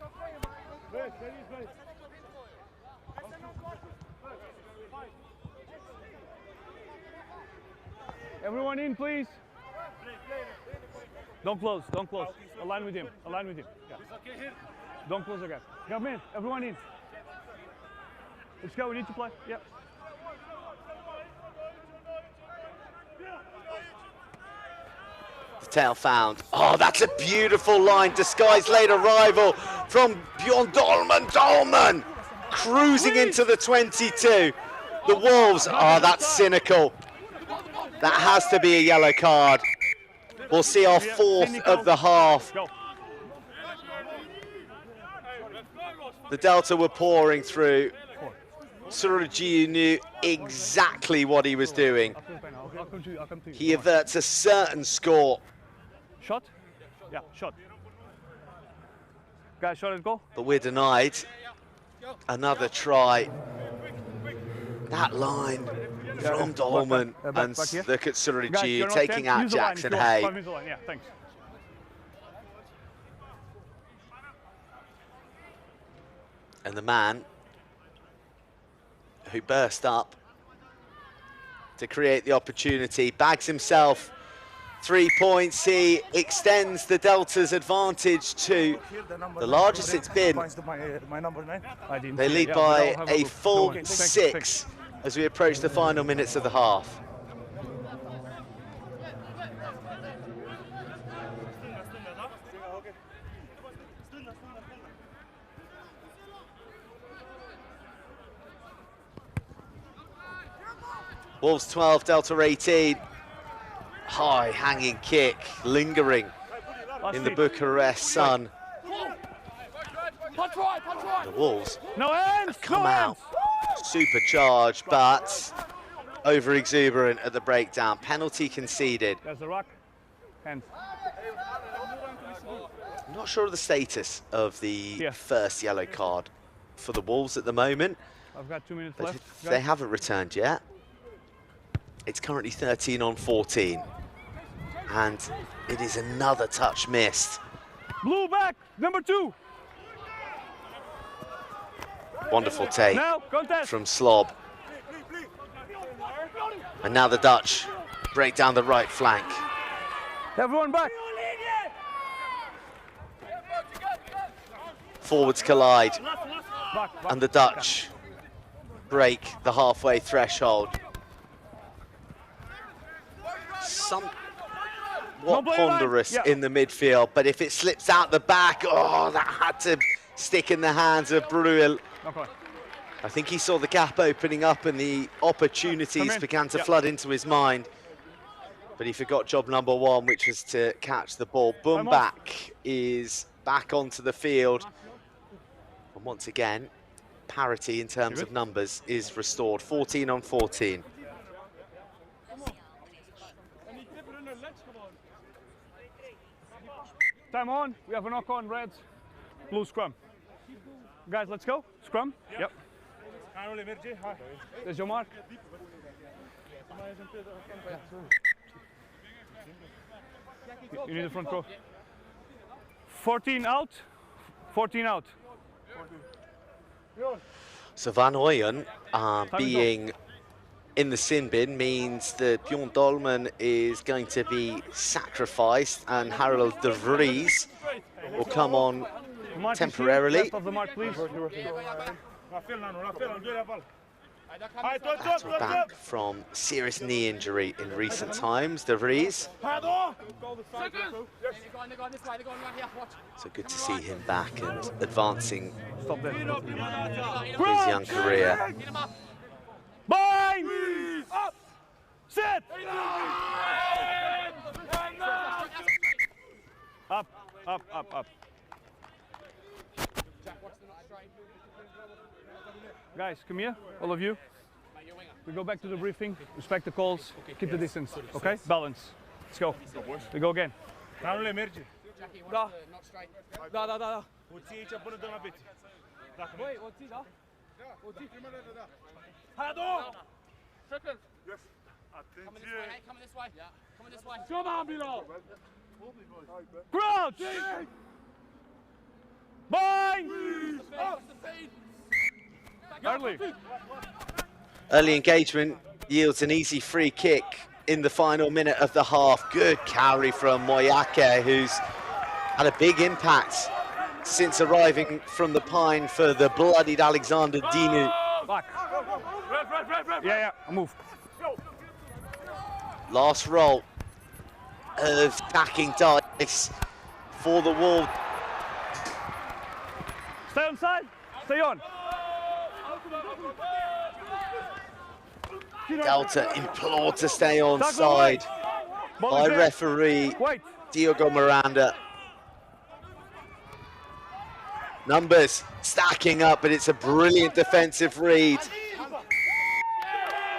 Everyone in, please. Don't close. Align with him. Yeah. Don't close the gap. Come in, everyone in. Let's go, we need to play. Yep. The tail found. Oh, that's a beautiful line. Disguised late arrival from Bjorn Dolman. Dolman cruising into the 22. The Wolves, that's cynical. That has to be a yellow card. We'll see our 4th of the half. The Delta were pouring through. Suruji knew exactly what he was doing. He averts a certain score. Shot? Yeah, shot. Guys, shot and goal. But we're denied another try. That line from Dolman, and look at Suruji taking out Jackson Hay. Yeah, thanks. And the man who burst up to create the opportunity bags himself 3 points. He extends the Delta's advantage to the largest it's been. They lead by a full 6 as we approach the final minutes of the half. Wolves 12, Delta 18. High hanging kick, lingering in the Bucharest sun. The Wolves have come out supercharged, but over exuberant at the breakdown. Penalty conceded. There's the rock. Hands. I'm not sure of the status of the first yellow card for the Wolves at the moment. I've got 2 minutes But left. they haven't returned yet. It's currently 13 on 14. And it is another touch missed. Blue back, number 2. Wonderful take Now, contest. from Slob. And now the Dutch break down the right flank. Everyone back. Forwards collide. Back. And the Dutch break the halfway threshold. Somewhat ponderous in the midfield, but if it slips out the back, oh, that had to stick in the hands of Bruel. Okay. I think he saw the gap opening up and the opportunities began to flood into his mind. But he forgot job number 1, which was to catch the ball. Bumbak is back onto the field. And once again, parity in terms of numbers is restored. 14 on 14. Time on. We have a knock on, red, blue scrum. Guys, let's go. Scrum. Yep. There's your mark. You need the front row. 14 out. 14 out. So Van Ooyen being in the sin bin means that Bjorn Dolman is going to be sacrificed and Harold de Vries will come on temporarily. Left of the mark, please. Battle back from serious knee injury in recent times, de Vries. So good to see him back and advancing Stop there. his young career. Bind! Up! Sit! Up, up, up, up. Guys, come here, all of you. We go back to the briefing, respect the calls, keep the distance, okay? Balance. Let's go. We go again. Crouch! Bind! Early. Early engagement yields an easy free kick in the final minute of the half. Good carry from Moyake, who's had a big impact since arriving from the Pine for the bloodied Alexander Dinu. Back. Yeah, move. Last roll of stacking dice for the Wolves. Stay on side. Stay on. Delta implored to stay on side by referee Diogo Miranda. Numbers stacking up, but it's a brilliant defensive read.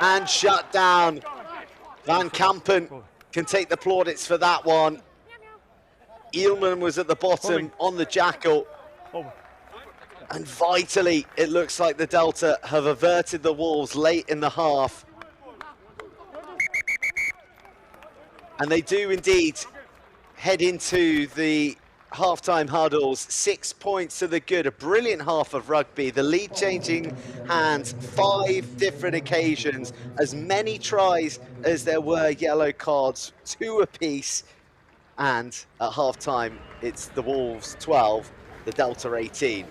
And shut down. Van Kampen can take the plaudits for that one. Eelman was at the bottom on the jackal. And vitally, it looks like the Delta have averted the Wolves late in the half. And they do indeed head into the half-time huddles. 6 points to the good, a brilliant half of rugby. The lead changing hands 5 different occasions, as many tries as there were yellow cards, 2 apiece. And at half-time, it's the Wolves 12, the Delta 18.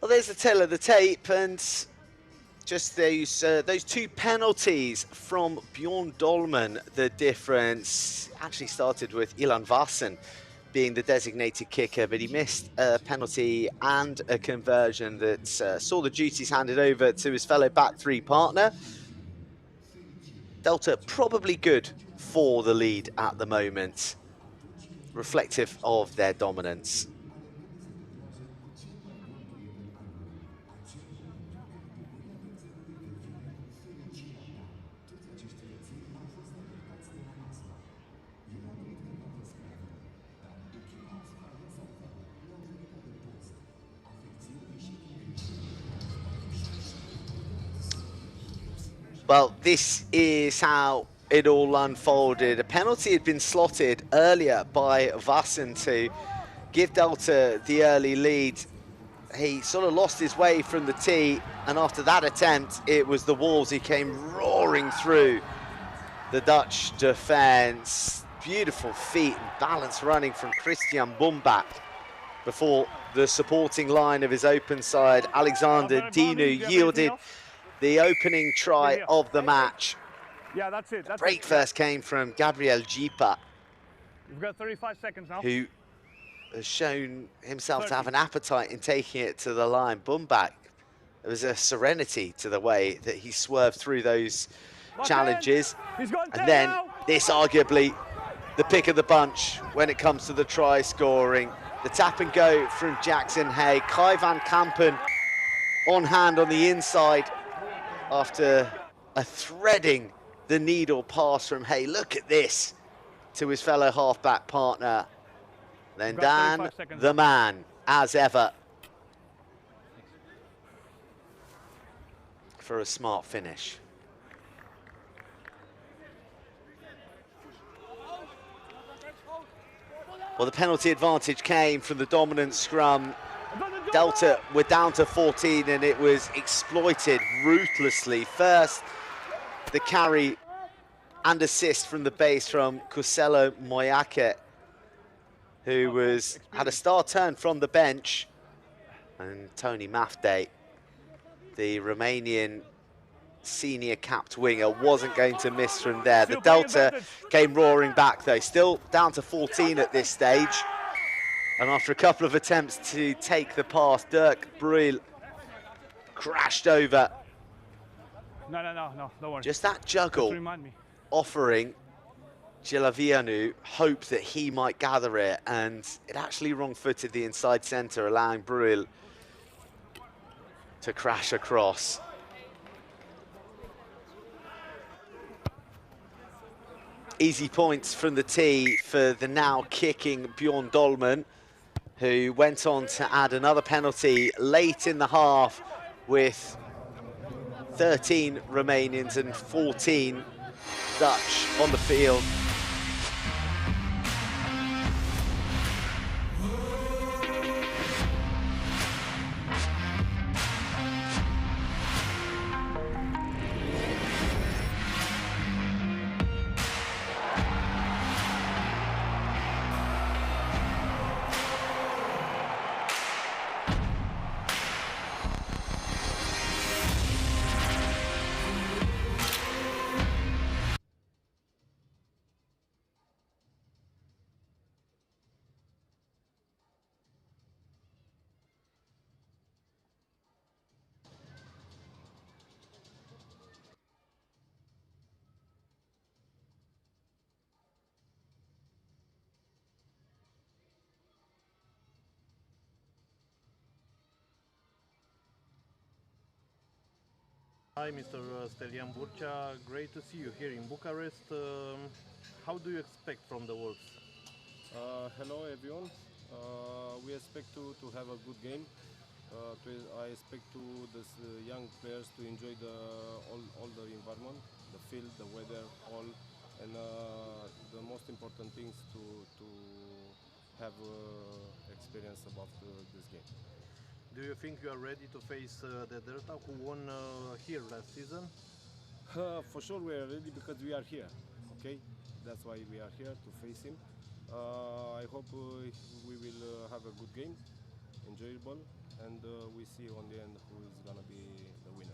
Well, there's the tale of the tape, and just those 2 penalties from Bjorn Dolman. The difference actually started with Ilan Vassen being the designated kicker, but he missed a penalty and a conversion that saw the duties handed over to his fellow back 3 partner. Delta probably good for the lead at the moment, reflective of their dominance. Well, this is how it all unfolded. A penalty had been slotted earlier by Vassen to give Delta the early lead. He sort of lost his way from the tee, and after that attempt, it was the Wolves who came roaring through the Dutch defence. Beautiful feet and balance running from Christian Bumbak before the supporting line of his open side, Alexander Dinu, yielded the opening try of the match. Yeah, that's it. The break first came from Gabriel Jipa, You've got 35 seconds now. who has shown himself to have an appetite in taking it to the line. Bumbak, there was a serenity to the way that he swerved through those challenges. And then this arguably the pick of the bunch when it comes to the try scoring. The tap and go from Jackson Hay. Kai van Kampen on hand on the inside after a threading the needle pass from Hay. Look at this to his fellow halfback partner. Then Dan, the man, as ever, for a smart finish. Well, the penalty advantage came from the dominant scrum. Delta were down to 14 and it was exploited ruthlessly. First, the carry and assist from the base from Kuselo Moyake, who had a star turn from the bench. And Tony Mafde, the Romanian senior capped winger, wasn't going to miss from there. The Delta came roaring back though, still down to 14 at this stage. And after a couple of attempts to take the pass, Dirk Bruyl crashed over. No, don't worry. Just that juggle offering Gilavianu hope that he might gather it, and it actually wrong-footed the inside centre, allowing Bruyl to crash across. Easy points from the tee for the now kicking Bjorn Dolman, who went on to add another penalty late in the half with 13 Romanians and 14 Dutch on the field. Hi, Mr. Stelian Burcea. Great to see you here in Bucharest. How do you expect from the Wolves? Hello everyone. We expect to have a good game. I expect the young players to enjoy all the environment, the field, the weather, all, and the most important things to have experience about this game. Do you think you are ready to face the Delta, who won here last season? For sure we are ready because we are here, okay? That's why we are here, to face him. I hope we will have a good game, enjoyable, and we see on the end who is gonna be the winner.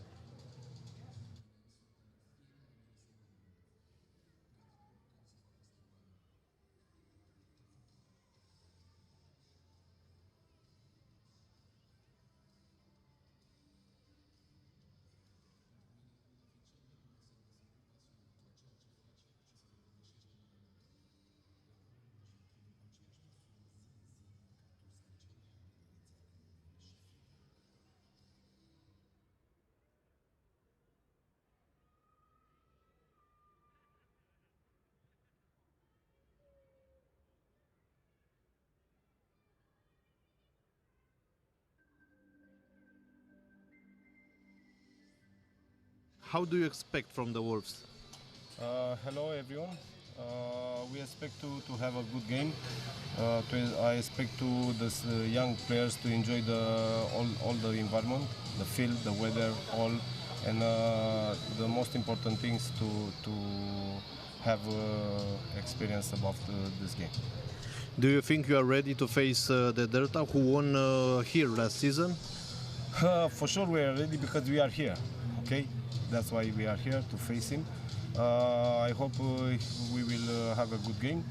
How do you expect from the Wolves? Hello everyone. We expect to have a good game. I expect the young players to enjoy all the environment, the field, the weather, all, and the most important things to have experience about this game. Do you think you are ready to face the Delta, who won here last season? For sure we are ready because we are here, okay? That's why we are here to face him. I hope we will have a good game,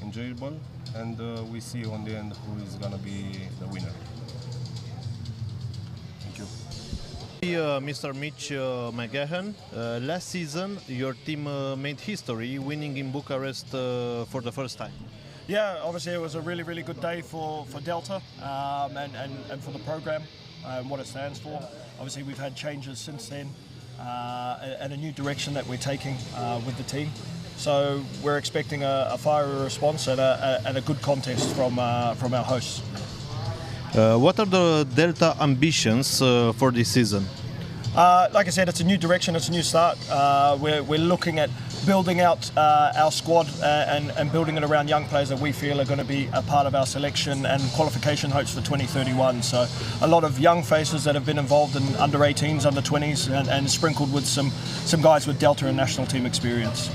enjoyable, and we see on the end who is gonna be the winner. Thank you. Mr. Mitch McGahan, last season your team made history, winning in Bucharest for the first time. Yeah, obviously it was a really good day for Delta and for the program and what it stands for. Obviously we've had changes since then and a new direction that we're taking with the team. So we're expecting a fiery response and a good contest from our hosts. What are the Delta ambitions for this season? Like I said, it's a new direction, it's a new start. We're looking at building out our squad and building it around young players that we feel are going to be a part of our selection and qualification hopes for 2031. So a lot of young faces that have been involved in under 18s, under 20s and sprinkled with some guys with Delta and national team experience.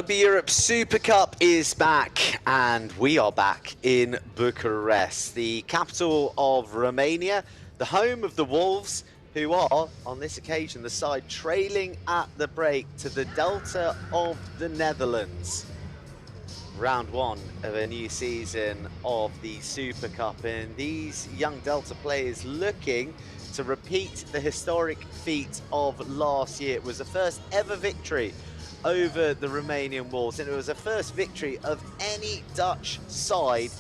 Rugby Europe Super Cup is back, and we are back in Bucharest, the capital of Romania, the home of the Wolves, who are, on this occasion, the side trailing at the break to the Delta of the Netherlands. Round one of a new season of the Super Cup, and these young Delta players looking to repeat the historic feat of last year. It was the first ever victory over the Romanian Wolves, and it was the first victory of any Dutch side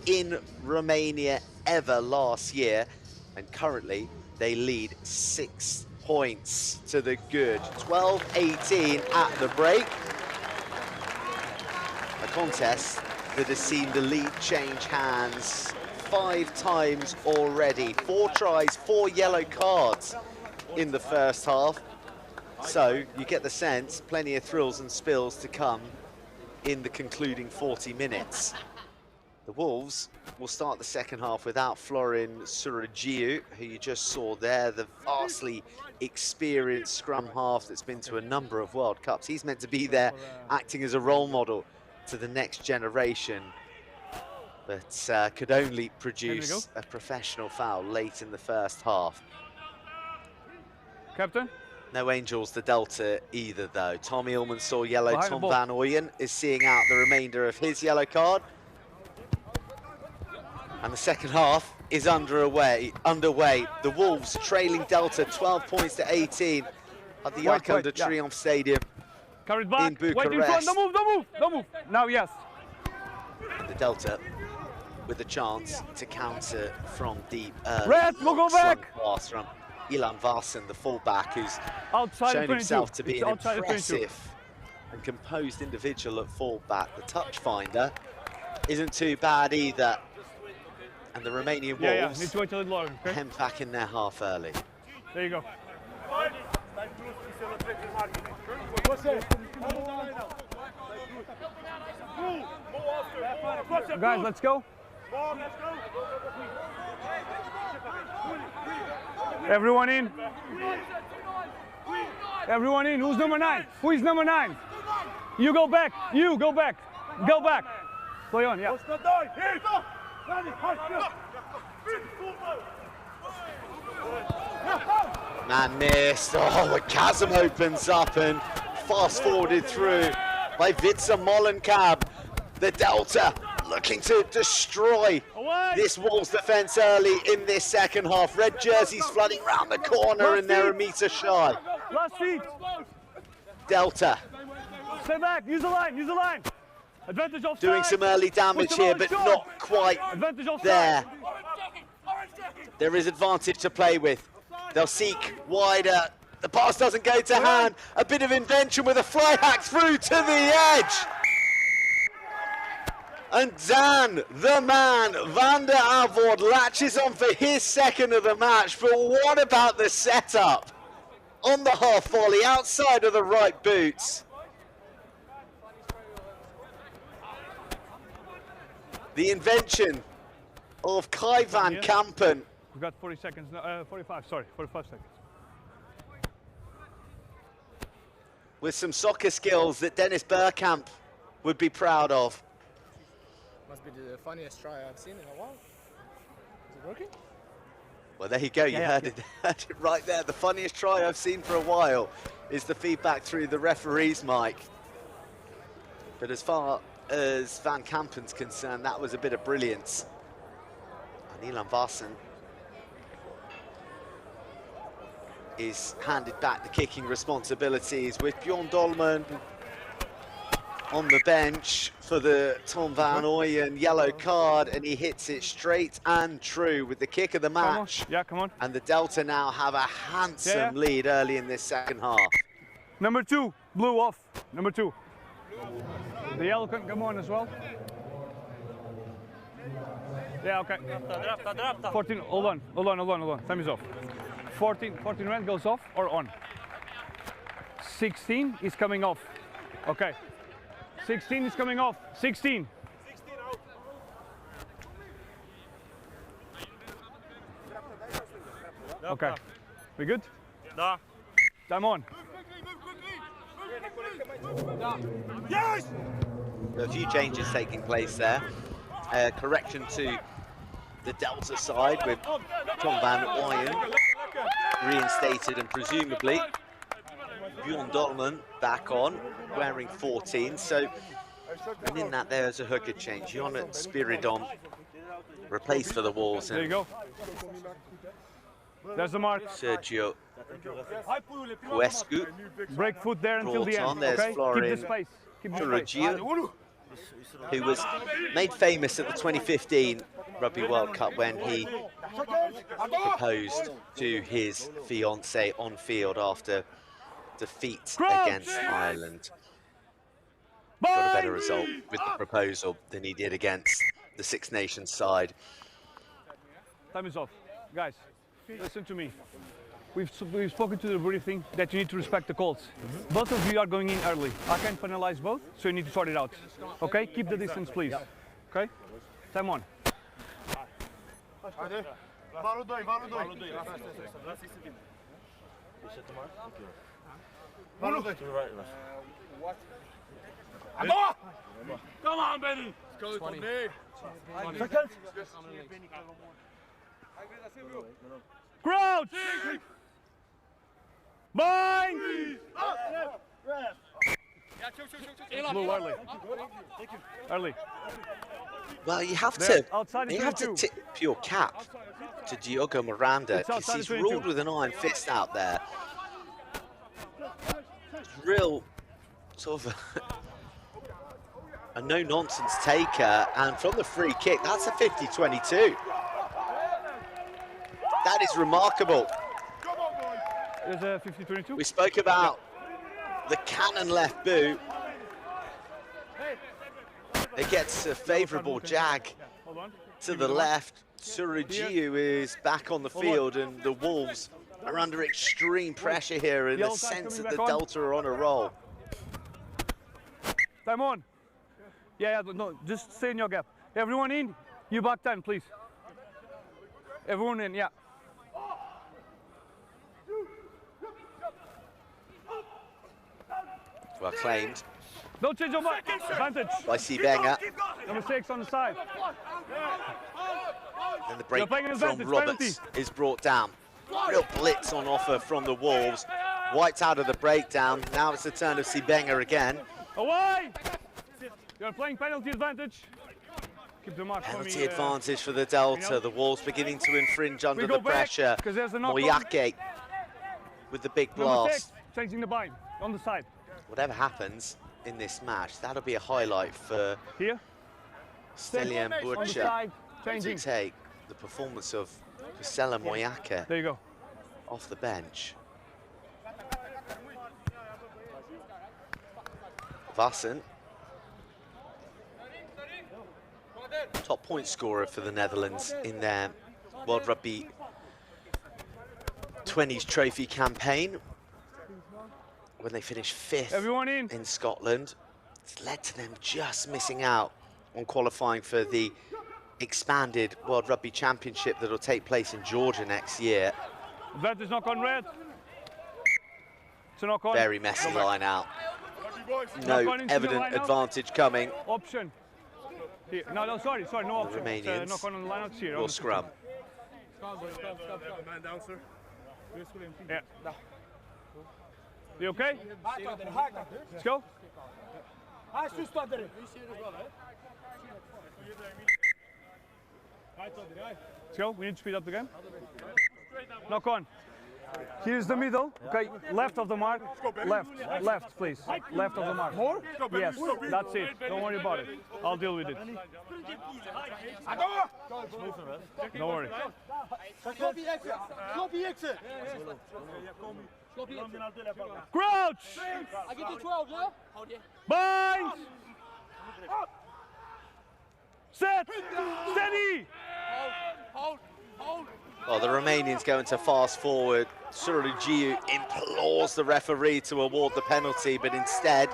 in Romania ever last year, and currently they lead 6 points to the good. 12-18 at the break. A contest that has seen the lead change hands 5 times already. 4 tries, 4 yellow cards in the first half. So you get the sense, plenty of thrills and spills to come in the concluding 40 minutes. The Wolves will start the second half without Florin Suragiu, who you just saw there, the vastly experienced scrum half that's been to a number of World Cups. He's meant to be there acting as a role model to the next generation, but could only produce a professional foul late in the first half. Captain? No Angels, the Delta either, though. Tom Eelman saw yellow. Behind Tom the ball. Van Ooyen is seeing out the remainder of his yellow card. And the second half is underway. The Wolves trailing Delta 12 points to 18 at the Arco de Triomphe Stadium Carried back. in Bucharest. Wait in front. Don't move, don't move, don't move. Now, yes. The Delta with a chance to counter from deep early. Red, we'll go back. Pass from Ilan Varsan, the fullback, who's Outside shown the 22. himself to be It's an outside the 22. impressive and composed individual at fullback. The touch finder isn't too bad either. And the Romanian Wolves need to wait a little longer, okay? hem back in their half early. There you go. Guys, let's go. Everyone in. Everyone in. Who's number 9? Who is number 9? You go back. You go back. Go back. Play on, yeah. Man missed. Oh, the chasm opens up and fast forwarded through by Vitsa Molenkab. The Delta looking to destroy this Wolves defence early in this second half. Red jerseys flooding round the corner and they're a metre shy. Last feet. Delta Stay back. Use the line. Use the line. Advantage offside. doing some early damage here, but not quite Advantage offside. there. There is advantage to play with. They'll seek wider. The pass doesn't go to hand. A bit of invention with a fly hack through to the edge. And Dan, the man, Van der Avord, latches on for his second of the match. But what about the setup? On the half volley, outside of the right boots. The invention of Kai van Kampen. We've got 40 seconds, 45 seconds. With some soccer skills that Dennis Bergkamp would be proud of. Must be the funniest try I've seen in a while. Is it working? Well, there you go. You heard it right there. The funniest try I've seen for a while is the feedback through the referee's mic. But as far as Van Kampen's concerned, that was a bit of brilliance. And Ilan Varsan is handed back the kicking responsibilities with Bjorn Dolman on the bench for the Tom Van Ooyen yellow card, and he hits it straight and true with the kick of the match. Come on. And the Delta now have a handsome lead early in this second half. Number 2, blue off. Number 2. The yellow can come on as well. Yeah, okay. 14, hold on. Time is off. 14 red goes off or on? 16 is coming off. Okay. 16 is coming off. 16. Okay. We good? Da. Time on. A few changes taking place there. Correction to the Delta side with Tom Van Ooyen reinstated and presumably Bjorn Dolman back on, wearing 14. So, and in that there's a hooker change. Jon Spiridon replaced for the Wolves. There you go. There's the mark. Sergio Puescu Break foot there until the brought end. on. There's Okay? Keep Florin the space. Keep the space. Chirurgiu, who was made famous at the 2015 Rugby World Cup when he proposed to his fiancée on field after defeat against Ireland. Got a better result with the proposal than he did against the Six Nations side. Time is off. Guys, listen to me. We've spoken to the briefing that you need to respect the calls. Both of you are going in early. I can't penalize both, so you need to sort it out. Okay? Keep the distance, please. Okay? Time on. Come on, Benny. 20. Crouch! Bind! Blue, early. Early. Well, you have There, to outside the 22. tip your cap to Diogo Miranda It's because outside he's the 22. ruled with an iron fist out there. Real sort of a no-nonsense taker, and from the free kick, that's a 50-22. That is remarkable. There's a 50-22. We spoke about the cannon left boot. It gets a favourable jag Hold on. to the left. Surajeu is back on the field, and the Wolves are under extreme pressure here in the Yellow card sense that coming the back on. Delta are on a roll. Time on. Yeah, no, just stay in your gap. Everyone in. You back 10, please. Everyone in, yeah. Well claimed Don't change your mark. Advantage. by Sibenga. Number 6 on the side. And the break You're playing an from advantage, Roberts is brought down. Real blitz on offer from the Wolves. White's out of the breakdown. Now it's the turn of Sibenga again. Away! You're playing penalty advantage. Keep the mark for Penalty me. advantage for the Delta. The Wolves beginning to infringe under We the go back, pressure. 'cause there's a knock on. Moyake with the big Number blast. 6, changing the bind on the side. Whatever happens in this match, that'll be a highlight for Here. Stelian On the Butcher side, to changing. take the performance of Kusela Moyake There you go. off the bench. Vassen, top point scorer for the Netherlands in their World Rugby 20s trophy campaign when they finished 5th Everyone in. Scotland. It's led to them just missing out on qualifying for the expanded World Rugby Championship that will take place in Georgia next year. Advantage knock on red. It's a knock on. Very messy line out. Knock No on into the evident line out. advantage coming. Option. Here. No, sorry, no option. It's, Romanians knock on the lineouts here. will scrum. Yeah. You okay? Let's go. Let's go. We need to speed up the game. Knock on. Here's the middle. Okay, left of the mark. Left, please. Left of the mark. More? Yes, that's it. Don't worry about it. I'll deal with it. Don't worry. Crouch! I get to 12, yeah? Bind! Set! Steady! Hold. Well, the Romanians going to fast forward. Surajeu implores the referee to award the penalty, but instead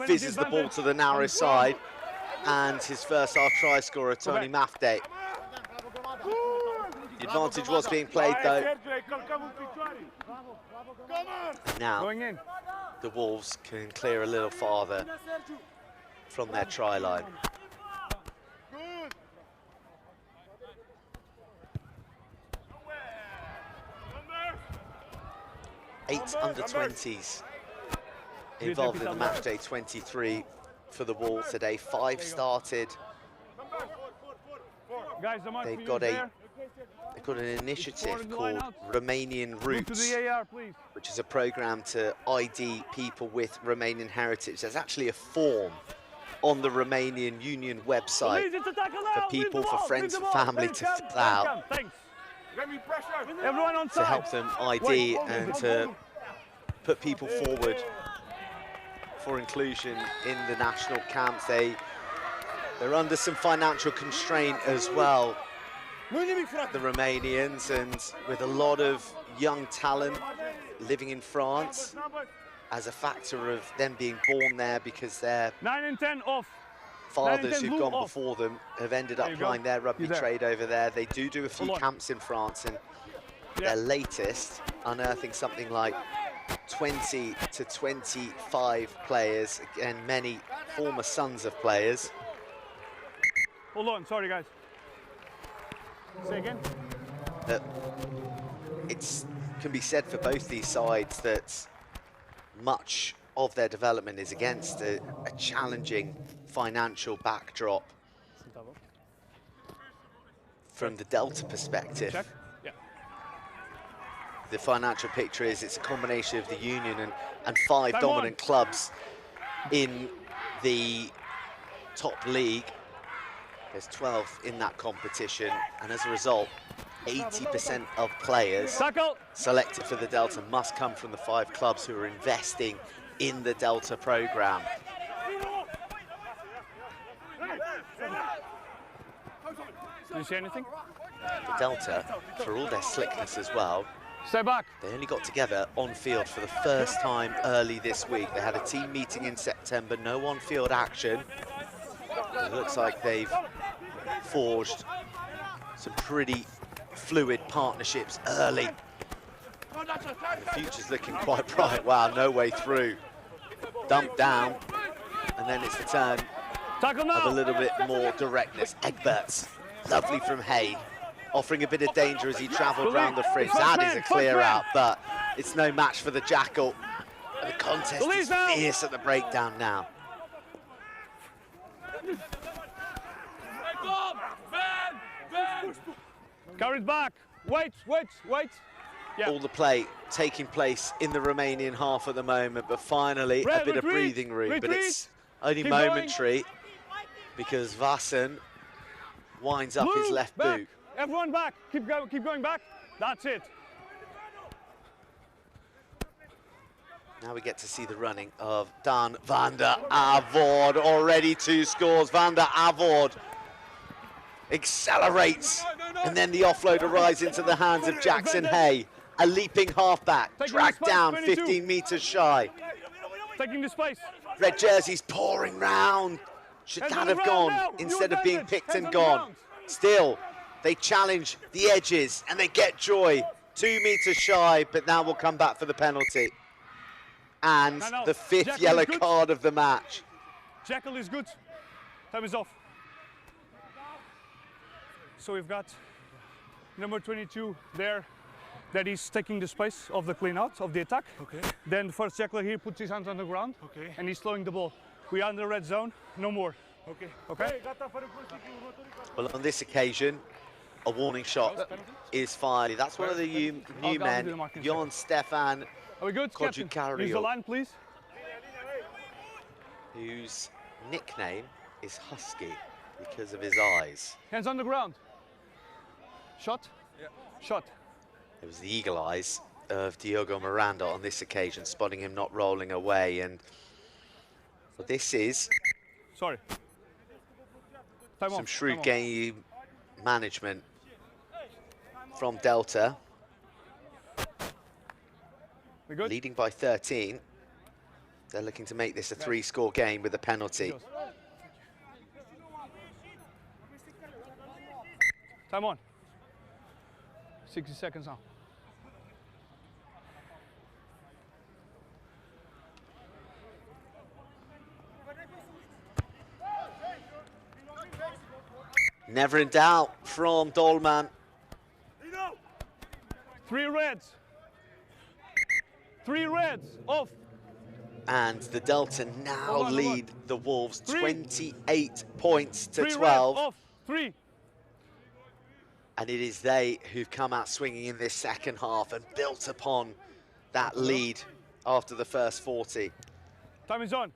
fizzes the ball to the narrow side. And his first half try scorer, Tony Mafde. The advantage was being played though. Now, Going in. the Wolves can clear a little farther from their try line. Eight under-20s involved in the matchday 23 for the Wolves today. 5 started. Guys, the mark They've for you got is an initiative According to the line called out. Romanian Move to Roots, the AR, please. which is a program to ID people with Romanian heritage. There's actually a form on the Romanian Union website Please, it's a tackle for now. Leave people, the for ball, friends, leave for the ball. family Let to him fill come, let him out, come. Thanks. Get me pressure. Everyone on to side. help them ID Wait, and to put people forward for inclusion in the national camps. They're under some financial constraint as well, the Romanians, and with a lot of young talent living in France as a factor of them being born there, because their 9 and 10 off. fathers 10 who've blue gone off. before them have ended There up you go. plying their rugby You there. trade over there. They do a few Hold on. camps in France, and Yeah. their latest, unearthing something like 20 to 25 players, and many former sons of players. Hold on, sorry guys. Say again. That it can be said for both these sides that much of their development is against a challenging financial backdrop from the Delta perspective. Check. Yeah. The financial picture is it's a combination of the Union and 5 Time dominant on. clubs in the top league. There's 12 in that competition, and as a result, 80% of players Tackle. selected for the Delta must come from the 5 clubs who are investing in the Delta program. Did you see anything? The Delta, for all their slickness as well, Stay back. they only got together on field for the first time early this week. They had a team meeting in September, no on-field action. It looks like they've forged some pretty fluid partnerships early. The future's looking quite bright. Wow, no way through. Dumped down, and then it's the turn Tackle now. of a little bit more directness. Egberts, lovely from Hay, offering a bit of danger as he travelled round the fringe. That is a clear out, but it's no match for the Jackal. And the contest is fierce at the breakdown now. Carried back. Wait. Yeah. All the play taking place in the Romanian half at the moment, but finally a bit of breathing room, but it's only Keep going. momentary because Vassen winds up his Blue, left back. boot. Everyone back. Keep going back. That's it. Now we get to see the running of Dan van der Avoord. Already 2 scores. Van der Avoord accelerates, and then the offload arrives into the hands of Jackson Hay. A leaping halfback, Taking dragged the space, down 22. 15 metres shy. Taking the space. Red jerseys pouring round. Should Hands that on the have ground gone now. instead You of being done it. picked Hands and on the gone? ground. Still, they challenge the edges and they get joy. 2 metres shy, but now we'll come back for the penalty. And Time out. the 5th Jackal is yellow good. card of the match. Jackal is good. Time is off. So we've got number 22 there, that is taking the space of the clean out of the attack. Okay. Then the first Jackal here puts his hands on the ground. Okay. And he's slowing the ball. We are in the red zone, no more. Okay. Okay? Well, on this occasion, a warning shot is fired. That's one of the new I'll do the men, marking Jon Stefan, Are we good, Captain? Kojukario. Use the line, please. whose nickname is Husky because of his eyes. Hands on the ground. Shot. Yeah. Shot. It was the eagle eyes of Diogo Miranda on this occasion, spotting him not rolling away. And well, this is Sorry. Time some off. shrewd Time off. game management from Delta, We good? leading by 13. They're looking to make this a 3-score game with a penalty. Time on. 60 seconds now. Never in doubt from Dolman. 3 reds. 3 reds. Off. And the Delta now Hold on. lead the Wolves 3. 28 points to 3 12. reds. Off. 3. And it is they who've come out swinging in this second half and built upon that lead after the first 40. Time is on.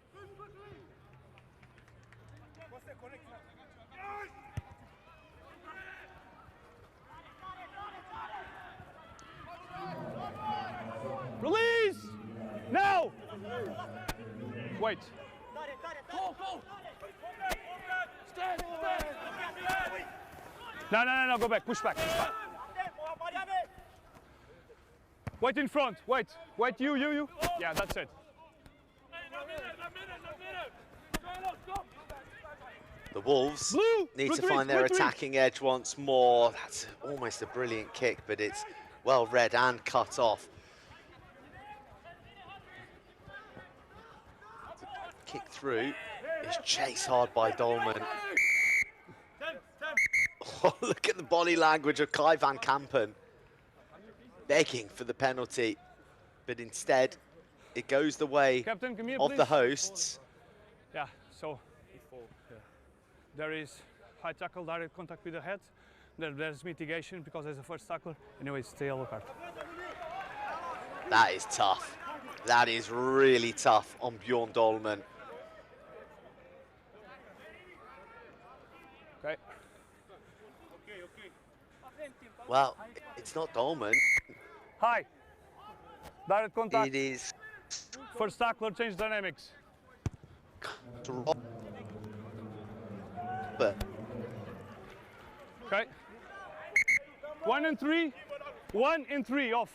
Release! Now! Wait. No, go back, push back, push back. Wait in front, wait, you. Yeah, that's it. The Wolves Blue, need to retreat, find their retreat. attacking edge once more. That's almost a brilliant kick, but it's well read and cut off. Kick through is chased hard by Dolman. Oh, look at the body language of Kai van Kampen, begging for the penalty, but instead it goes the way Captain, come here, of please. the hosts. Yeah, so there is high tackle, direct contact with the head. There's mitigation because there's a first tackle. Anyway, it's the yellow card. That is tough. That is really tough on Bjorn Dolman. Okay. Well, it's not Dolman. High. Direct contact. It is First tackler, change dynamics. but Okay. 1 and 3. 1 and 3 off.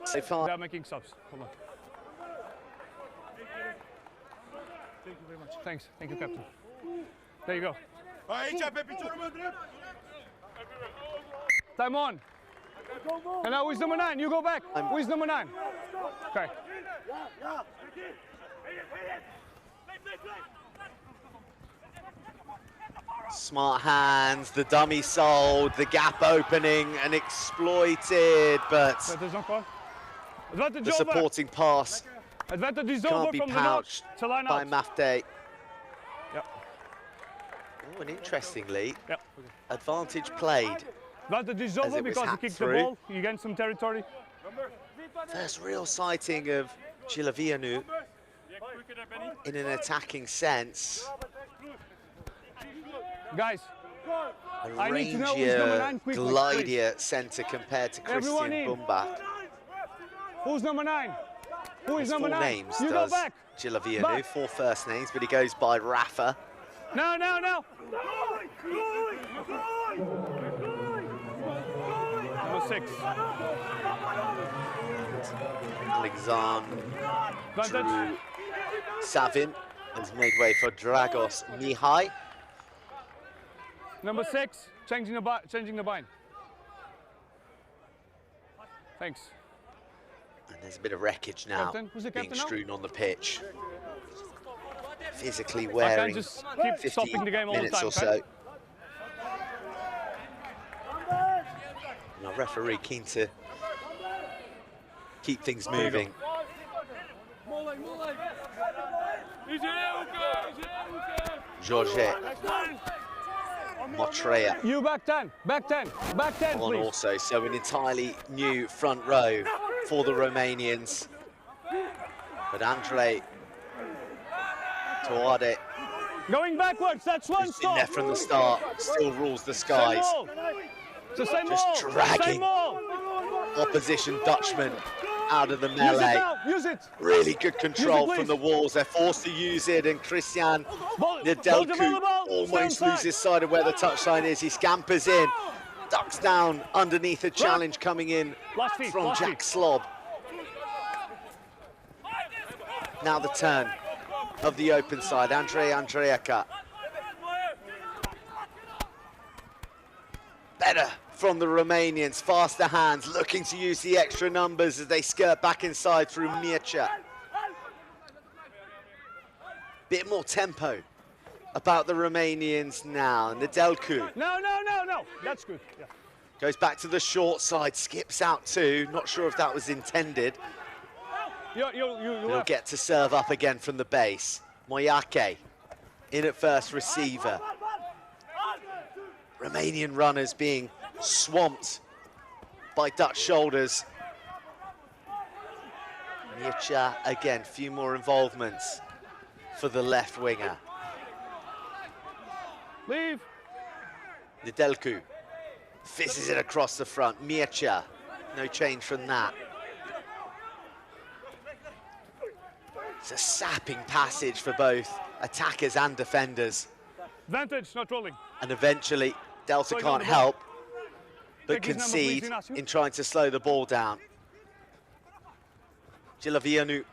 so far. They are making subs. Hold on. Thank you very much. Thanks. Thank you, Captain. There you go. Time on. And now who is number 9? You go back. Who is number 9? Okay. Smart hands, the dummy sold, the gap opening and exploited, but Advantage on call. Advantage the over. supporting pass Advantage is can't over be from the north. pouched It's a line by out. Mafde. Yep. Oh, and interestingly, Yep. advantage played. Advantage is As over it was because you hacked kicked through. the ball. You gained some territory. First real sighting of Chilavianu in an attacking sense. Guys, A I need to know who's number 9 rangier, quickly, glidier centre compared to Everyone Christian in. Bumbach. who's number 9? Who is His number full 9? names You go does back. Chilavianu, Back. 4 first names, but he goes by Rafa. No. Number 6. Alexander Advantage. Savin has made way for Dragos Mihai. Number 6. Changing the bind. Thanks. And there's a bit of wreckage now Captain, who's the being captain now? strewn on the pitch. Physically I wearing can't just keep 50 stopping the game all the minutes time, or okay? so. And our referee keen to keep things moving. Georges Motrea You back 10. Back 10. Back 10, on please. also, so an entirely new front row for the Romanians. But Andre Toade, Going backwards. That's one who's been there stop. from the start, still rules the Same skies. ball. It's the same Just ball. dragging. Same ball. Opposition Dutchman out of the Use it melee. now. Use it. Really good control please. from the walls. They're forced to use it, and Christian Ball, Nedelku volleyball, almost stand loses sight of where the touchline is. He scampers in, ducks down underneath a challenge coming in Last feet, from last Jack feet. Slob. Now the turn of the open side, Andreaka. Better from the Romanians, faster hands, looking to use the extra numbers as they skirt back inside through Mircea. Bit more tempo about the Romanians now. Nedelcu No, no, no, no. That's good. Yeah. goes back to the short side, skips out too. Not sure if that was intended. You He'll get to serve up again from the base. Moyake in at first receiver. Romanian runners being swamped by Dutch shoulders. Mircea again, few more involvements for the left winger. Leave. Nedelcu fizzes it across the front. Mircea, no change from that. It's a sapping passage for both attackers and defenders. Vantage, not rolling. And eventually, Delta can't help but concede in trying to slow the ball down. Gilavianu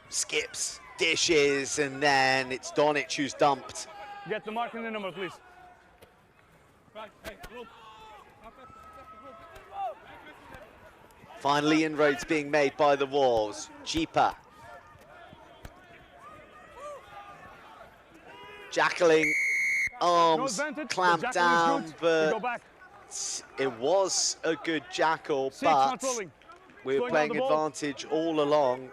skips, dishes, and then it's Donic who's dumped. Get the mark in the number, please. Finally, inroads being made by the Wolves. Jeeper. Jackling, arms clamped down, but it was a good jackal, but we were playing advantage all along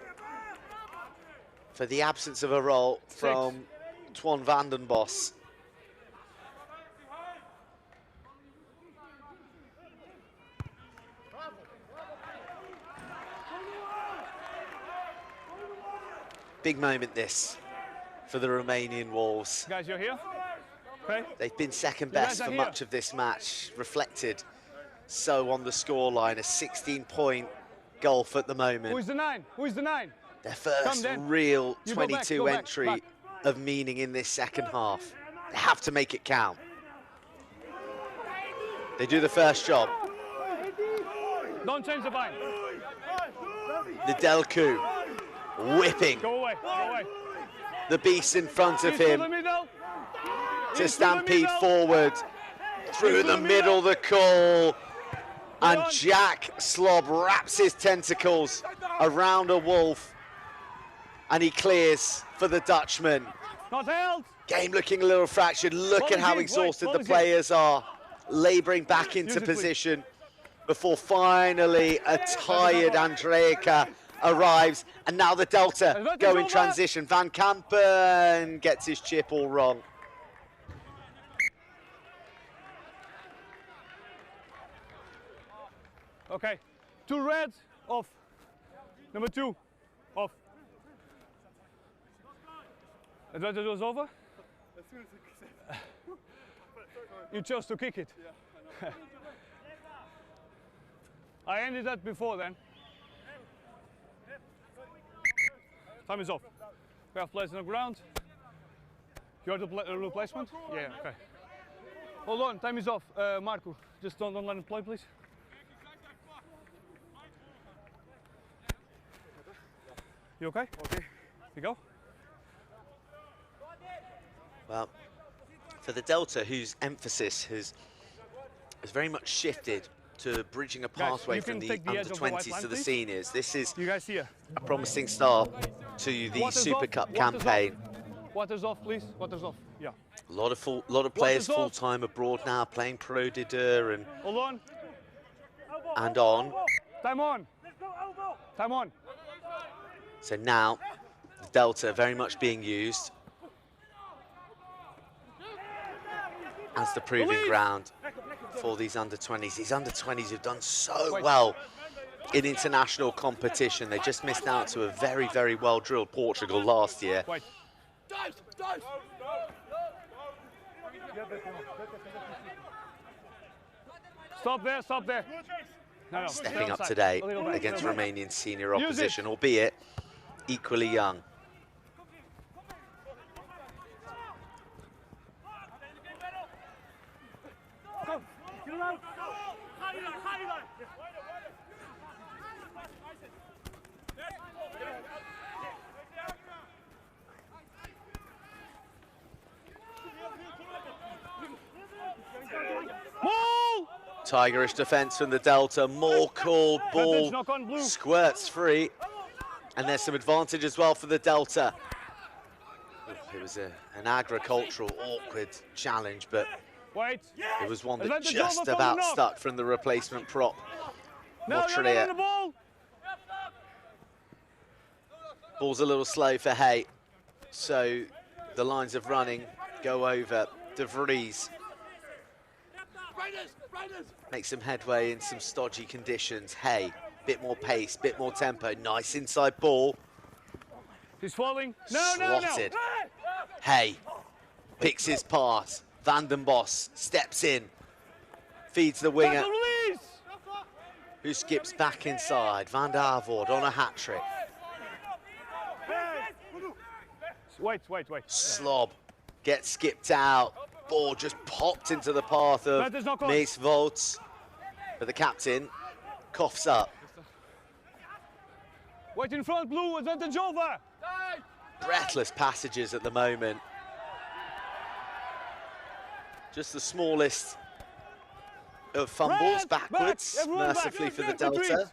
for the absence of a roll from Twan van den Bos. Big moment this for the Romanian Wolves. Guys, you're here? Okay. They've been second best for much of this match, reflected so on the scoreline, a 16-point gulf at the moment. Who's the 9? Who's the 9? Their first real 22 entry of meaning in this second half. They have to make it count. They do the first job. Don't change the bind. Nedelcu whipping. Go away, go away. The beast in front of him to stampede forward. Through the middle, the call. And Jack Slob wraps his tentacles around a wolf. And he clears for the Dutchman. Not held. Game looking a little fractured. Look at how exhausted the players are. Labouring back into position before finally a tired Andrejka arrives. And now the Delta go in transition. Van Kampen gets his chip all wrong. Okay, 2 red, off. Number 2, off. Advantage was over? As soon as it You chose to kick it. Yeah, I ended that before then. Time is off. We have players on the ground. You're the replacement? Yeah, okay. Hold on, time is off. Marco, just don't let him play, please. You okay? Okay. You go. Well, for the Delta, whose emphasis has very much shifted to bridging a pathway from the under-20s to the seniors, this is a promising start to the Super Cup campaign. Water's off, please. Water's off. Yeah. A lot of players full-time abroad now, playing Pro D2 and hold on. And on. Time on. Time on. So now, the Delta very much being used as the proving ground for these under-20s. These under-20s have done so well in international competition. They just missed out to a very, very well-drilled Portugal last year. Stop there, stop there. No, Stepping up today against Romanian senior opposition, albeit equally young. Tigerish defence from the Delta, more called, ball squirts free. And there's some advantage as well for the Delta. It was an agricultural, awkward challenge, but Wait. it was one that Advantage just over, about falling off. stuck from the replacement prop. No, you're not on the ball. Ball's a little slow for Hay, so the lines of running go over. De Vries makes some headway in some stodgy conditions. Hay, bit more pace, bit more tempo. Nice inside ball. He's falling. No, no, no. Slotted. Hay picks his pass. Van den Bos steps in, feeds the winger, Tackle release. who skips back inside. Van der Avoort on a hat-trick. Wait. Slob gets skipped out. Ball just popped into the path of That is not caught. Mees Volts. But the captain coughs up. Wait in front, Blue. Advantage over. Breathless passages at the moment. Just the smallest of fumbles Red, backwards, back, everyone back, mercifully for the retreat. Delta.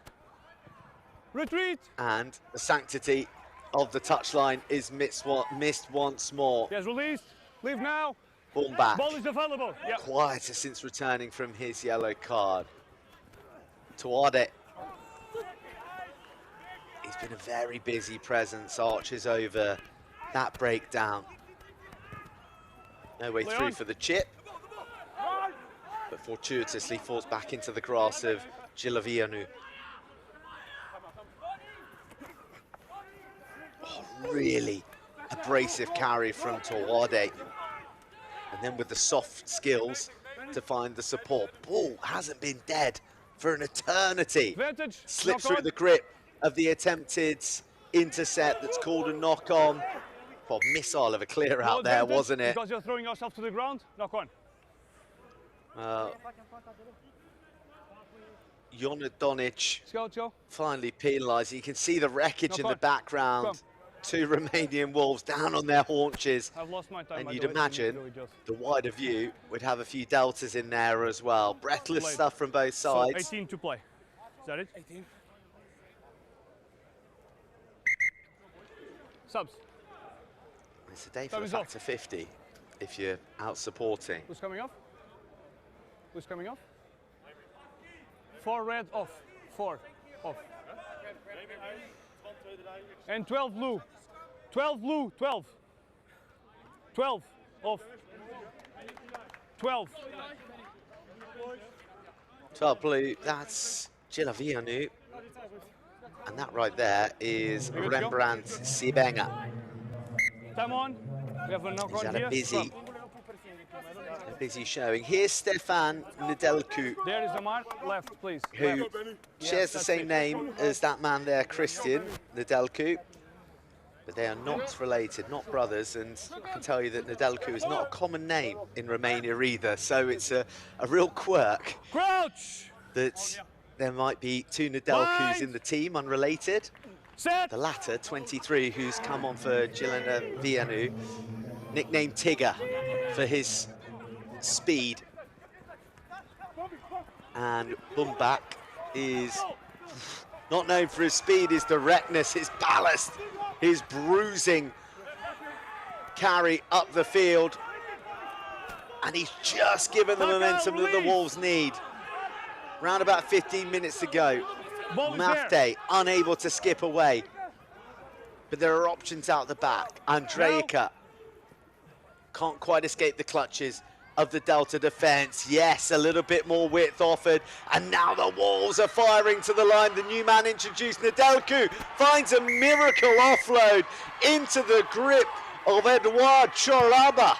Retreat. And the sanctity of the touchline is missed once more. Yes, released. Leave now. Ball back. Ball is available. Yeah. Quieter since returning from his yellow card. Tuade. He's been a very busy presence. Arches over that breakdown. No way through Leon. for the chip. But fortuitously falls back into the grass of Gilavianu. Oh, really abrasive carry from Tuade. And then with the soft skills to find the support. Ball hasn't been dead for an eternity. Advantage. Slips Knock through on. the grip of the attempted intercept that's called a knock-on. Well, missile of a clear No out there, advantage wasn't it? Because you're throwing yourself to the ground. Knock on. Jona Donic Let's go, Joe. finally penalised. You can see the wreckage Knock in on. the background. Come. Two Romanian Wolves down on their haunches. I've lost my time. And by you'd the way, so you need to imagine go with just- the wider view would have a few deltas in there as well. Breathless Played. stuff from both So sides. 18 to play. Is that it? 18. Subs. It's a day for Time the is off. factor 50 if you're out supporting. Who's coming off? Who's coming off? 4 red off. 4 off. And 12 blue. 12 blue. 12. 12 off. 12. 12 blue, that's Gilavianu. And that right there is You good to go? Rembrandt Sibenga. Time on. We have a knock He's on had here. a busy, From. showing. Here's Stefan Nedelku, There is the mark. Left, please. who Left. shares the that's same it. name as that man there, Christian Nedelku. But they are not related, not brothers, and I can tell you that Nedelku is not a common name in Romania either, so it's a real quirk Crouch. that there might be two Nedelkus in the team, unrelated. Set. The latter, 23, who's come on for Gilena Vianu, nicknamed Tigger for his speed. And Bumbak is not known for his speed, his directness, his ballast, his bruising carry up the field. And he's just given the momentum that the Wolves need. Round about 15 minutes to go. Ball is there. Mafte unable to skip away. But there are options out the back. Andrejka can't quite escape the clutches of the Delta defence. Yes, a little bit more width offered. And now the Wolves are firing to the line. The new man introduced, Nedelku, finds a miracle offload into the grip of Eduard Choraba.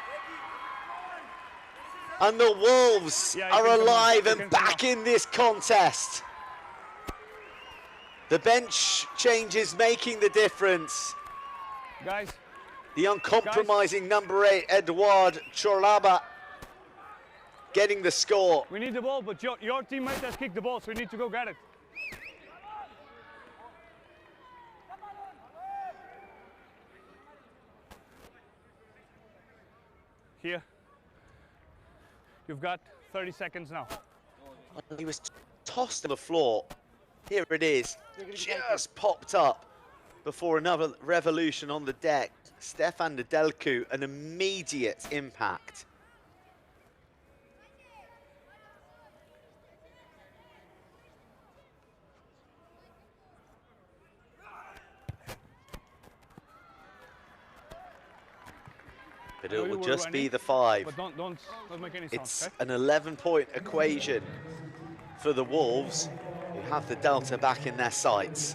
And the Wolves Yeah, you are can come on. alive You and can come back on. in this contest. The bench changes making the difference. Guys. The uncompromising number 8, Eduard Chorlaba, getting the score. We need the ball, but your teammate has kicked the ball, so we need to go get it. Here. You've got 30 seconds now. He was tossed to the floor. Here it is, just popped up before another revolution on the deck. Stefan Nedelcu, an immediate impact. But it will just be the 5. But don't make any sounds, It's okay? an 11-point equation for the Wolves, who have the delta back in their sights.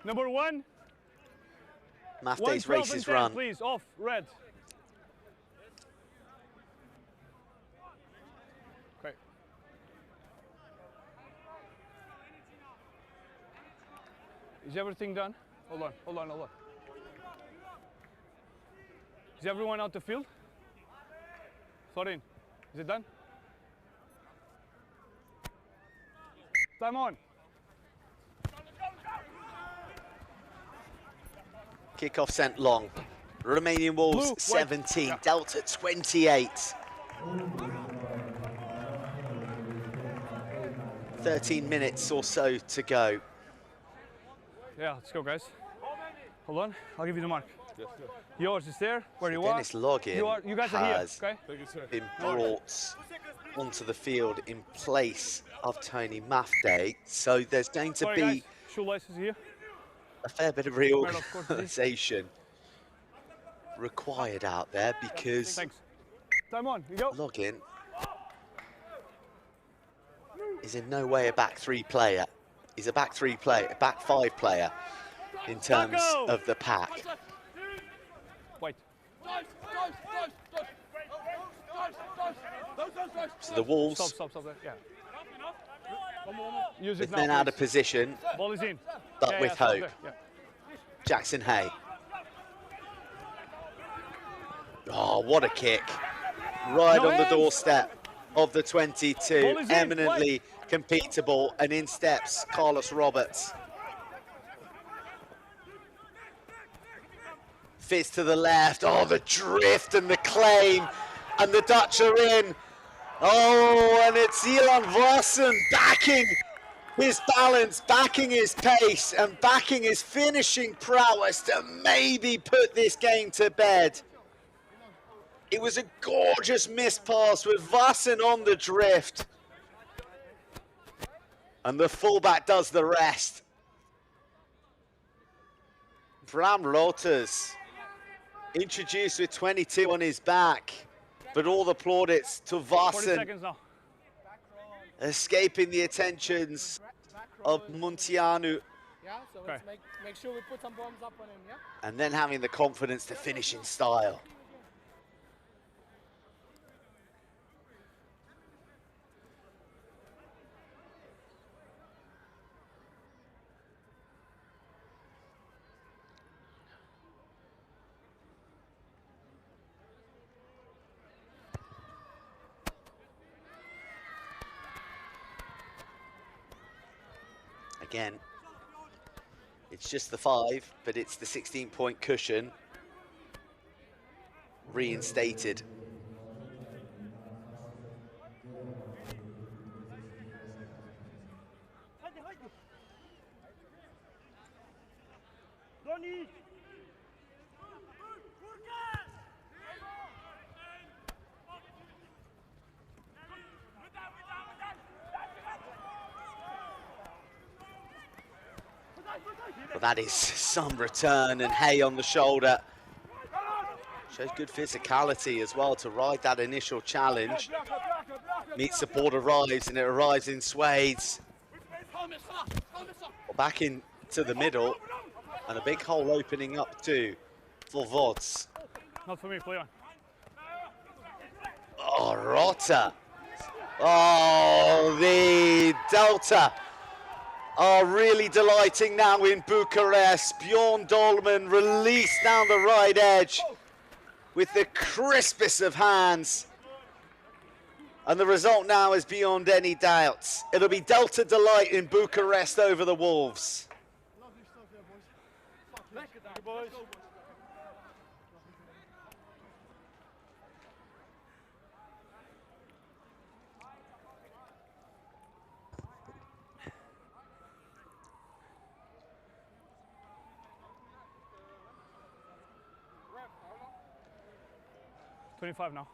Number 1. Mafte's 1, 12 race and is 10, run. please, off, red. Okay. Is everything done? Hold on, hold on, hold on. Is everyone out the field? Sorin, is it done? Time on. Kickoff sent long. Romanian Wolves Blue, white. 17, Yeah. Delta 28. 13 minutes or so to go. Yeah, let's go, guys. Hold on, I'll give you the mark. Yours is there, where you Dennis Loggin You guys are here, has okay? been brought onto the field in place of Tony Mafte. So there's going to Sorry, be guys. Shoelaces here. a fair bit of courtesy. reorganisation required out there because Thanks. Time on, you go. Loggin is in no way a back 3 player. He's a back 3 player, a back 5 player in terms of the pack. Wait. So the Wolves, Stop there. Yeah. Use with it men now, out of please. position, Ball is in. but with stop hope. there, yeah. Jackson Hay. Oh, what a kick. Right No on the hands. doorstep of the 22. Ball is in, Eminently competable, and in steps Carlos Roberts. Fizz to the left. Oh, the drift and the claim. And the Dutch are in. Oh, and it's Ilan Vossen backing his balance, backing his pace, and backing his finishing prowess to maybe put this game to bed. It was a gorgeous miss pass with Vossen on the drift. And the fullback does the rest. Bram Loters, introduced with 22 on his back, but all the plaudits to 40 Vossen, seconds now. escaping the attentions of Munteanu, Yeah, so let's make sure we put some bombs up on him, yeah? and then having the confidence to finish in style. Again, it's just the 5, but it's the 16-point cushion reinstated. Well, that is some return, and Hay on the shoulder. Shows good physicality as well to ride that initial challenge. Meat support arrives, and it arrives in swathes. Well, back into the middle, and a big hole opening up too for Vods. Not for me, play on. Oh, Rota. Oh, the Delta are really delighting now in Bucharest. Bjorn Dolman released down the right edge with the crispest of hands. And the result now is beyond any doubt. It'll be Delta delight in Bucharest over the Wolves. 25 now.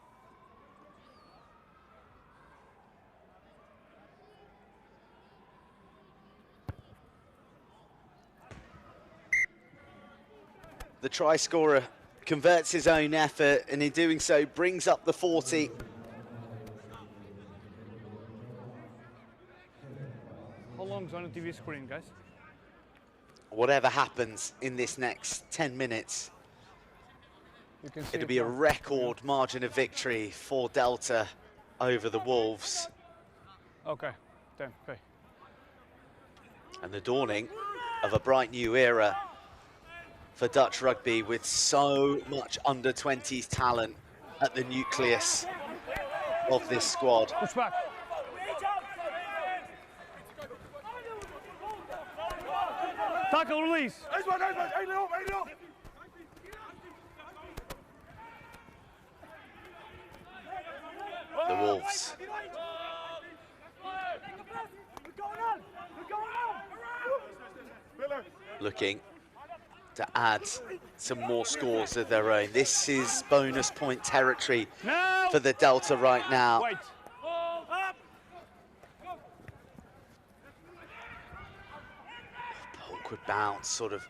The try scorer converts his own effort, and in doing so brings up the 40. How long is on the TV screen, guys? Whatever happens in this next 10 minutes, You can see it'll it be a now. record margin of victory for Delta over the Wolves, Okay, 10, okay. and the dawning of a bright new era for Dutch rugby, with so much under-20s talent at the nucleus of this squad. Push back. Tackle, release. The Wolves looking to add some more scores of their own. This is bonus point territory Now. for the Delta right now. Wait. Awkward bounce, sort of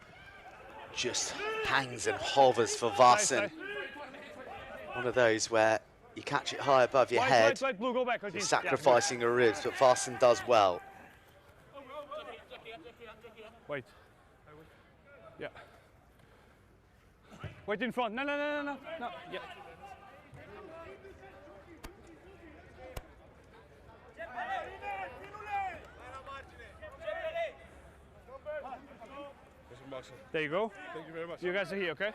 just hangs and hovers for Varsen. One of those where you catch it high above your head, Wait, Blue, go back. you're sacrificing your ribs, but Varsen does well. Wait. Yeah. Wait in front. No. Yeah. There you go. Thank you very much. You guys are here, okay?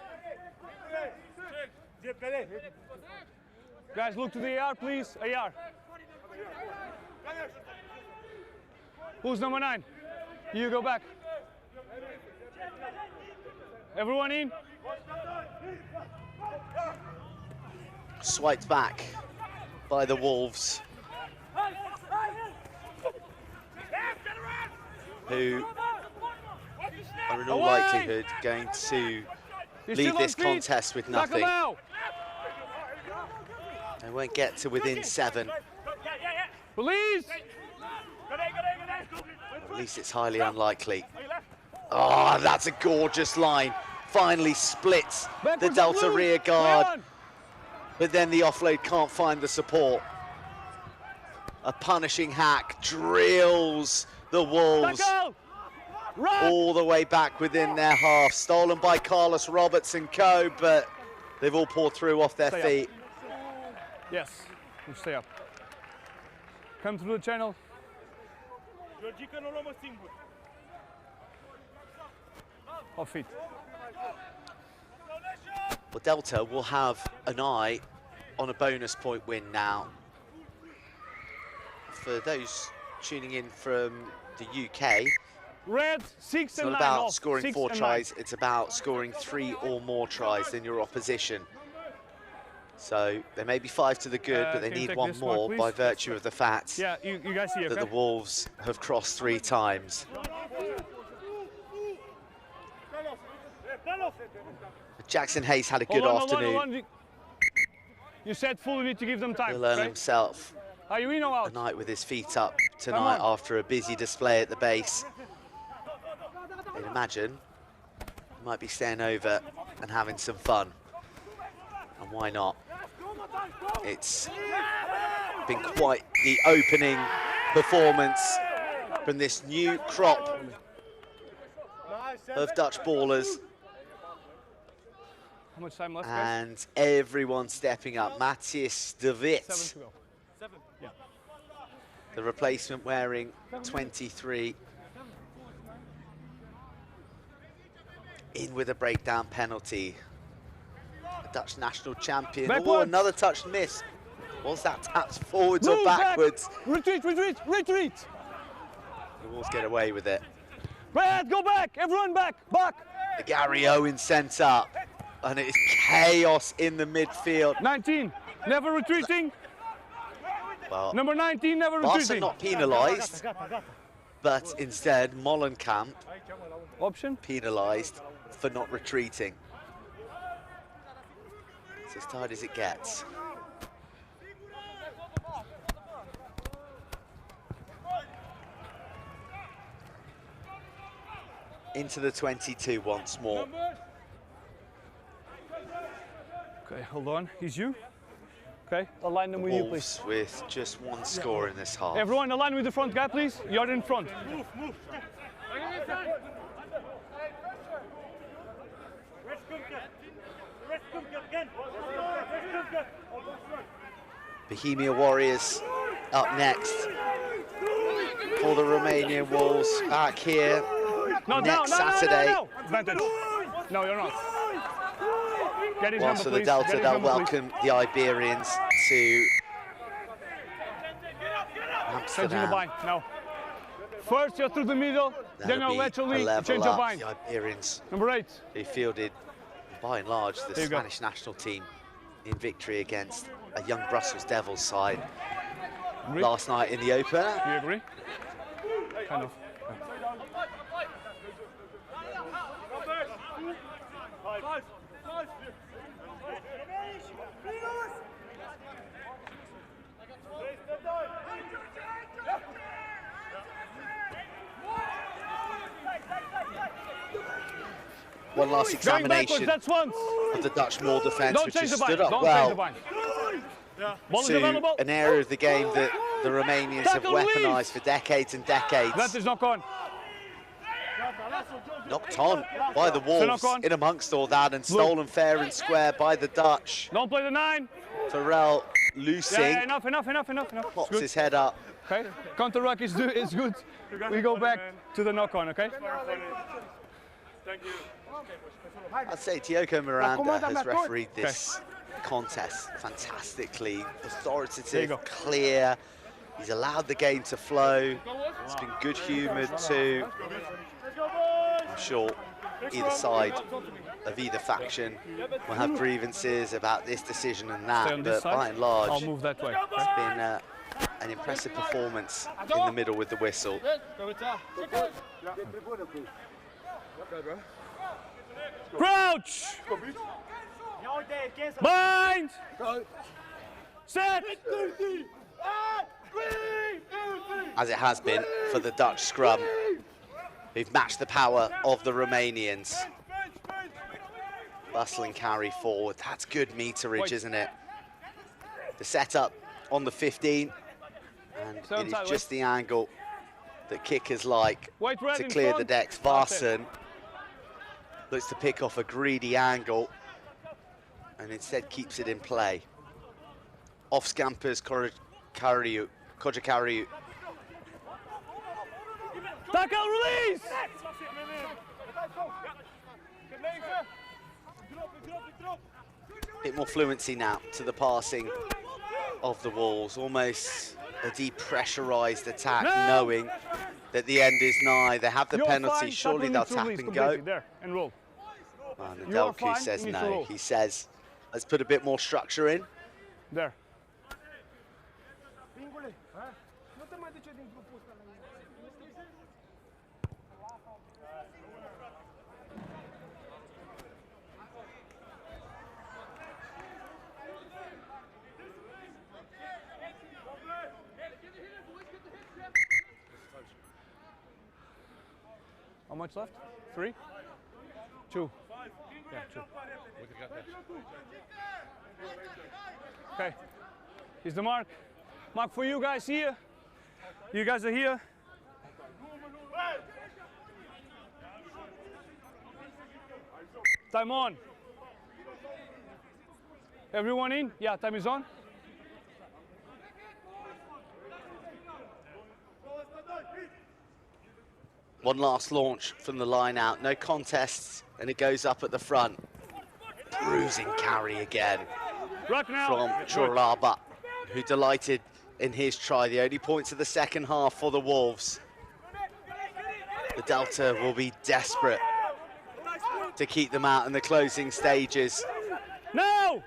Guys, look to the AR, please. AR. Who's number 9? You go back. Everyone in. Swiped back by the Wolves, who are in all Away! likelihood going to You're leave still on this feet. contest with Tackle nothing. now. They won't get to within 7. Release. At least it's highly unlikely. Oh, that's a gorgeous line. Finally splits the Backwards, Delta Blue. rear guard, Leon. but then the offload can't find the support. A punishing hack drills the Wolves Tackle. Run. all the way back within their half. Stolen by Carlos Roberts and co, but they've all poured through off their Stay up. feet. Yes. You stay up. Come through the channel. Off feet. Well, Delta will have an eye on a bonus point win now. For those tuning in from the UK, Red, 6 it's and not 9. about off. scoring 6 4 and tries, it's about scoring 3 or more tries than your opposition. So there may be 5 to the good, but they can you need take 1 this mark, more please? by virtue of the fact 9. Yeah, you guys see, that the okay? Wolves have crossed 3 times. Jackson Hayes had a good afternoon. Hold on. You said full, you need to give them time, He'll earn okay? himself Are you in or a out? night with his feet up tonight on. after a busy display at the base. I'd imagine he might be staying over and having some fun. And why not? It's been quite the opening performance from this new crop of Dutch ballers, How much time left, guys? and everyone stepping up. Matthias de 7 Wit, to go. Yeah. the replacement, wearing 23. In with a breakdown penalty. The Dutch national champion. Oh, Backwards. another touch miss. Was that tapped forwards or Move back. backwards? Retreat. The Wolves get away with it. Red, go back. Everyone back. The Gary Owen sent up, and it's chaos in the midfield. 19, never retreating. Well, Number 19, never Barca retreating. not penalised, but instead Molenkamp Option. penalised for not retreating. It's as tight as it gets. Into the 22 once more. Okay, hold on. He's you. Okay, align them with you, please. Wolves with just one score in this half. Everyone align with the front guy, please. You're in front. Bohemia Warriors up next for the Romanian Wolves back here next Saturday. No. Advantage. No, you're not. Get his Whilst for number, the Delta, please. they'll welcome the Iberians to Changing the Amsterdam. bind now. First, you're through the middle, then That'll you'll be laterally a level change your up. bind. The Iberians, Number 8. who fielded, by and large, the There you go. Spanish national team in victory against a young Brussels Devils side Agree? last night in the opener. Do you agree? Kind of. One last Going backwards, examination that's once. of the Dutch Maul defence, Don't which change has the bind. stood up Don't change the well bind. Ball is to available. an area of the game that the Romanians have Tackle, release. weaponised for decades and decades. That is knock on. Knocked on by the Wolves knock on. in amongst all that and stolen fair and square by the Dutch. Don't play the 9. Terrell loosing, Yeah, enough. It's pops good. his head up. Okay, counter ruck is good. We go back to the knock on, okay? Thank you. I'd say Tioko Miranda has refereed this contest fantastically. There you Authoritative, go. clear. He's allowed the game to flow. He's been good-humoured too. I'm sure either side of either faction will have grievances about this decision and Stay that, on this but by side. and large, I'll move that way. it's been an impressive performance in the middle with the whistle. Crouch! Bind! Set! As it has been for the Dutch scrum, who've matched the power of the Romanians. Bustling carry forward. That's good meterage, isn't it? The setup on the 15, and it is just the angle that kickers like Wait, red to in clear the front. decks. Varson looks to pick off a greedy angle and instead keeps it in play. Off scampers Kojakaru. Tackle release! Bit more fluency now to the passing of the Wolves. Almost a depressurised attack, knowing that the end is nigh. They have the You're penalty. fine, Surely tackle they'll neutral tap release and completely. go. There, and roll. And You're Delku fine, says you need to no. roll. He says, let's put a bit more structure in. There. How much left? 3? 2. Yeah, 2. Okay. Here's the mark. Mark for you guys here. You guys are here. Time on. Everyone in? Yeah, time is on. One last launch from the line out. No contests, and it goes up at the front. Bruising carry again Right now. from Choraba, who delighted in his try. The only points of the second half for the Wolves. The Delta will be desperate to keep them out in the closing stages. No!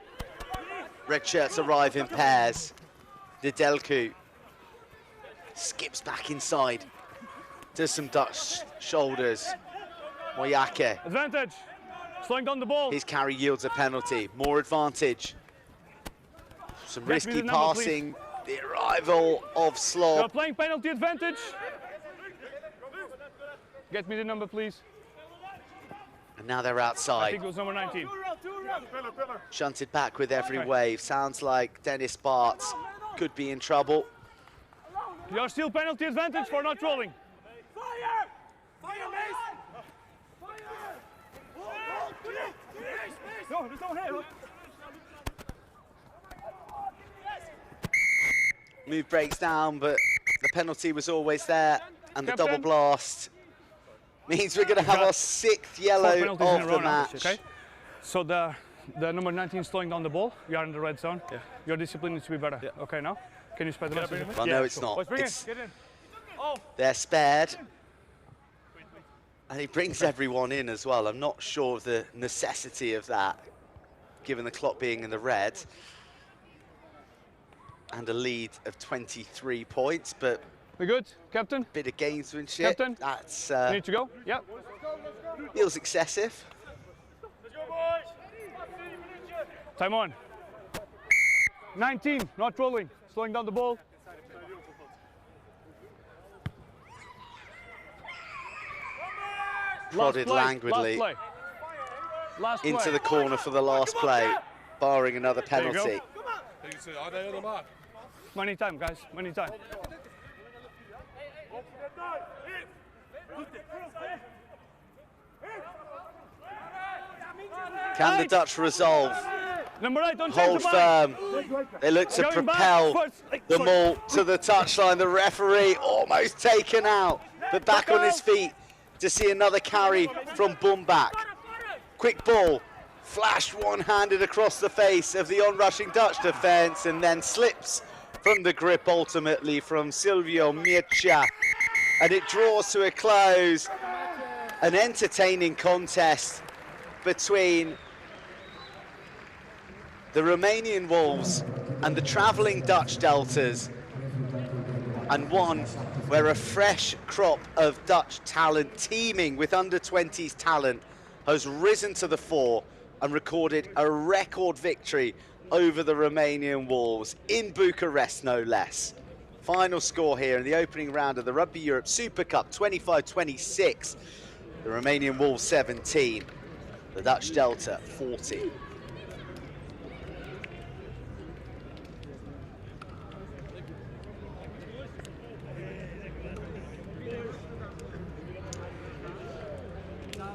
Red shirts arrive in pairs. Nedelku skips back inside to some Dutch shoulders. Moyake Advantage. Slowing down the ball. His carry yields a penalty. More advantage. Some Get me risky the number, passing. The arrival of You're Slob. playing penalty advantage. Get me the number, please. And now they're I outside. think it was number 19. Shunted back with every wave. Sounds like Dennis Bartz could be in trouble. You're still penalty advantage for not rolling. Fire! Fire, Mace! No, there's no hit. Move breaks down, but the penalty was always there. And the Captain. double blast means we're going to have our 6th 4 yellow penalties in a of row the now, match. okay? So the number 19 slowing down the ball. We are in the red zone. Yeah. Your discipline needs to be better. Yeah. Okay, now? Can you spread the message? Well, no, it's not. Boys, bring It's, in. Get in. they're spared. And he brings everyone in as well. I'm not sure of the necessity of that, given the clock being in the red. And a lead of 23 points, but We good, Captain? bit of gamesmanship. Captain? That's You need to go? Yeah. feels excessive. Time on. 19, not rolling. Slowing down the ball. Prodded Last play, languidly Last play. Last into play. the corner for the last play, barring another you go. penalty. Are they on the mark? Money time, guys. Money time. Can the Dutch resolve? Number 8, don't Hold change the mind. firm. They look to Going back, propel first, like, the sorry. ball to the touchline. The referee almost taken out, but back on his feet to see another carry from Bumbak. Quick ball, flashed one-handed across the face of the onrushing Dutch defence, and then slips from the grip ultimately from Silvio Mircea. And it draws to a close. An entertaining contest between the Romanian Wolves and the travelling Dutch Deltas, and one where a fresh crop of Dutch talent teeming with under-20s talent has risen to the fore and recorded a record victory over the Romanian Wolves in Bucharest, no less. Final score here in the opening round of the Rugby Europe Super Cup, 25-26. The Romanian Wolves 17, the Dutch Delta 40.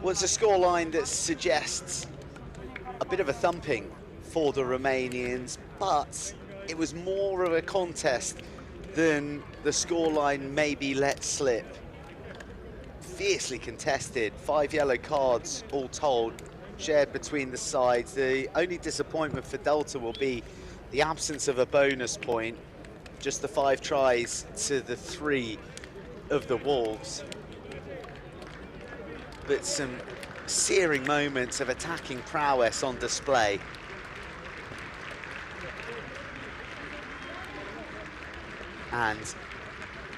Was a scoreline that suggests a bit of a thumping for the Romanians, but it was more of a contest than the scoreline maybe let slip. Fiercely contested, 5 yellow cards all told, shared between the sides. The only disappointment for Delta will be the absence of a bonus point, just the 5 tries to the 3 of the Wolves. But some searing moments of attacking prowess on display. And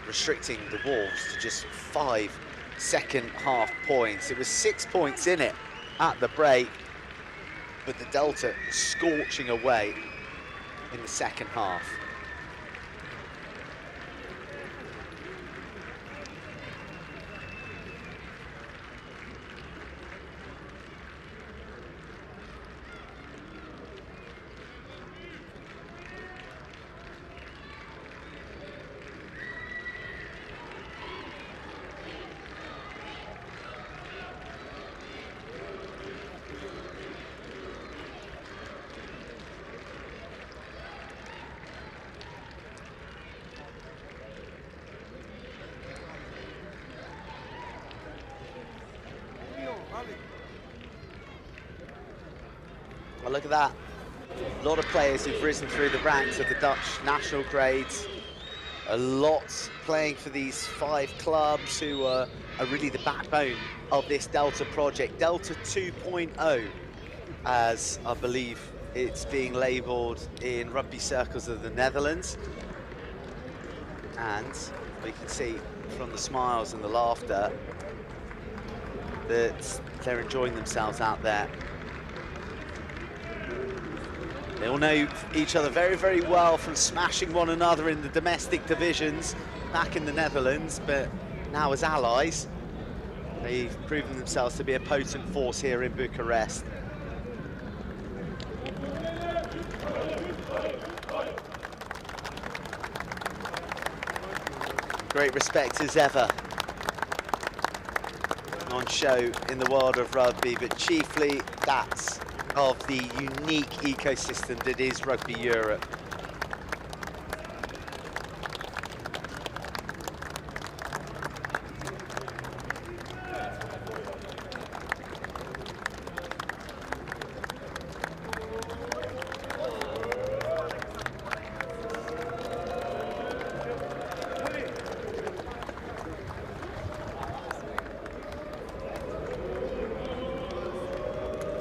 restricting the Wolves to just 5 second half points. It was 6 points in it at the break, but the Delta scorching away in the second half. Well, look at that. A lot of players who've risen through the ranks of the Dutch national grades. A lot playing for these 5 clubs who are really the backbone of this Delta project. Delta 2.0, as I believe it's being labelled in rugby circles of the Netherlands. And we can see from the smiles and the laughter, that they're enjoying themselves out there. They all know each other very, very well from smashing one another in the domestic divisions back in the Netherlands, but now as allies, they've proven themselves to be a potent force here in Bucharest. Great respect as ever on show in the world of rugby, but chiefly that's of the unique ecosystem that is Rugby Europe.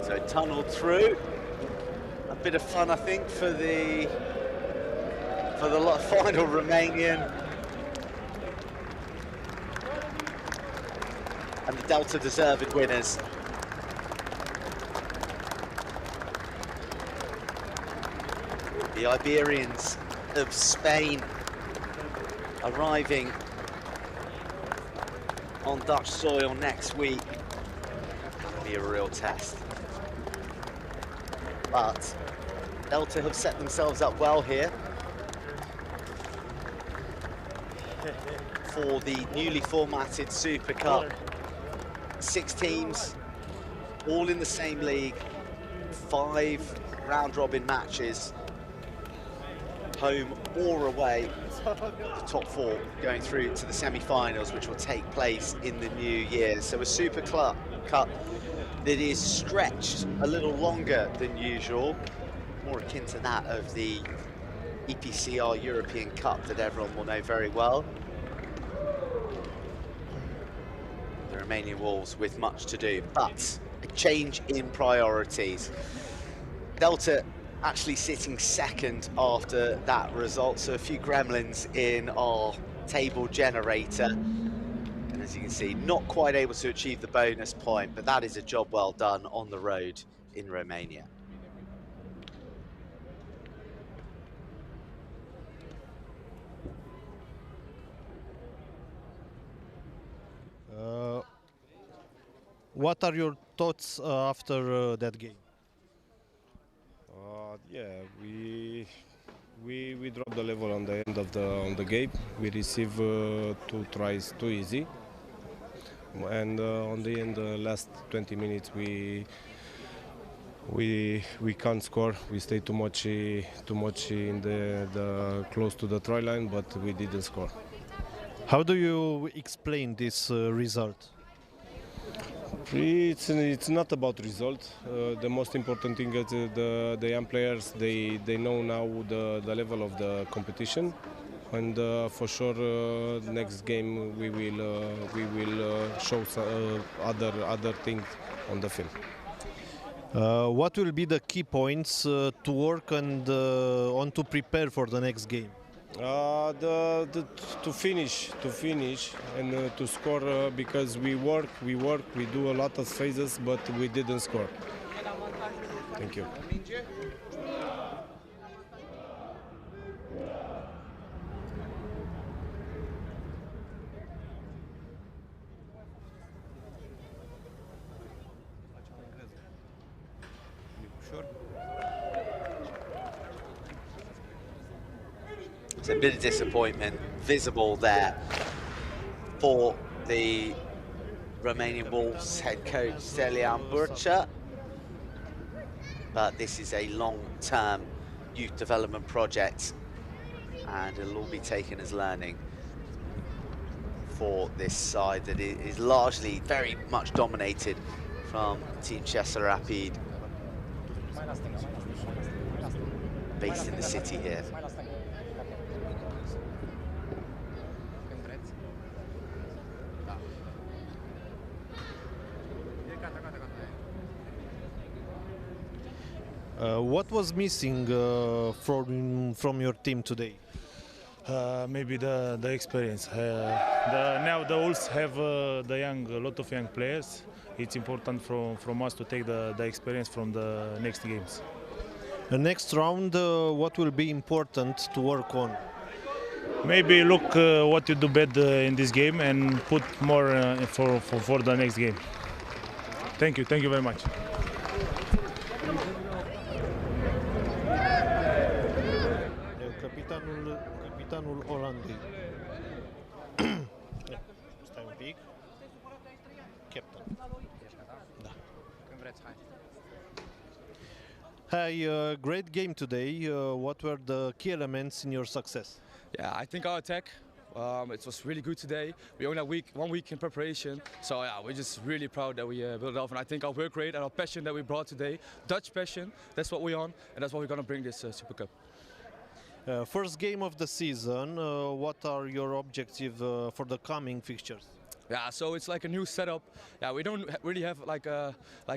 So tunneled through, a bit of fun I think for the final Romanian, and the Delta deserved winners. The Iberians of Spain arriving on Dutch soil next week. It'll be a real test. But Delta have set themselves up well here for the newly formatted Super Cup. 6 teams, all in the same league, 5 round-robin matches, home or away. The top 4 going through to the semi-finals, which will take place in the new year. So a Super Cup that is stretched a little longer than usual, more akin to that of the EPCR European Cup that everyone will know very well. The Romanian Wolves with much to do, but a change in priorities. Delta actually sitting second after that result, so a few gremlins in our table generator. And as you can see, not quite able to achieve the bonus point, but that is a job well done on the road in Romania. What are your thoughts after that game? Yeah, we dropped the level on the end of the game. We received 2 tries too easy, and on the end, the last 20 minutes, we can't score. We stayed too much in the close to the try line, but we didn't score. How do you explain this result? It's not about result. The most important thing is the young players. They know now the level of the competition, and for sure next game we will show other things on the field. What will be the key points to work and on to prepare for the next game? To finish and to score, because we do a lot of phases, but we didn't score. Thank you. It's a bit of disappointment visible there for the Romanian Wolves head coach Stelian Burcha, but this is a long-term youth development project, and it'll all be taken as learning for this side that is largely very much dominated from Team Chesa Rapid, based in the city here. What was missing from your team today? Maybe the experience. Now the Wolves have a lot of young players. It's important from us to take the experience from the next games. The next round, what will be important to work on? Maybe look what you do better in this game and put more for the next game. Thank you very much. Capitanul Olandei. Stai un pic. Captain. Da. Hey, great game today. What were the key elements in your success? Yeah, I think our attack, it was really good today. We only had 1 week in preparation, so yeah, we're just really proud that we built it off. And I think our work rate and our passion that we brought today, Dutch passion, that's what we're on, and that's what we're gonna bring this Super Cup. First game of the season. What are your objectives for the coming fixtures? Yeah, so it's like a new setup. Yeah, we don't really have like a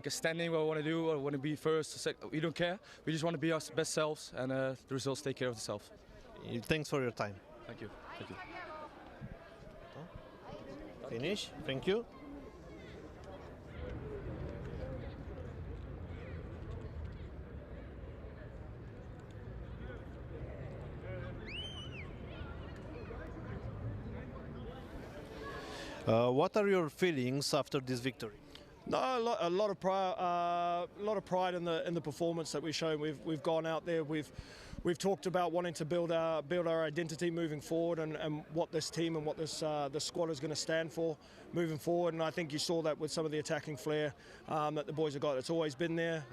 standing what we want to do or want to be first. We don't care. We just want to be our best selves, and the results take care of themselves. Thanks for your time. Thank you. Thank you. Finish. Thank you. What are your feelings after this victory? No, a lot of pride in the performance that we've shown. We've gone out there. We've talked about wanting to build our identity moving forward, and what this team and what the squad is going to stand for moving forward. And I think you saw that with some of the attacking flair that the boys have got. It's always been there.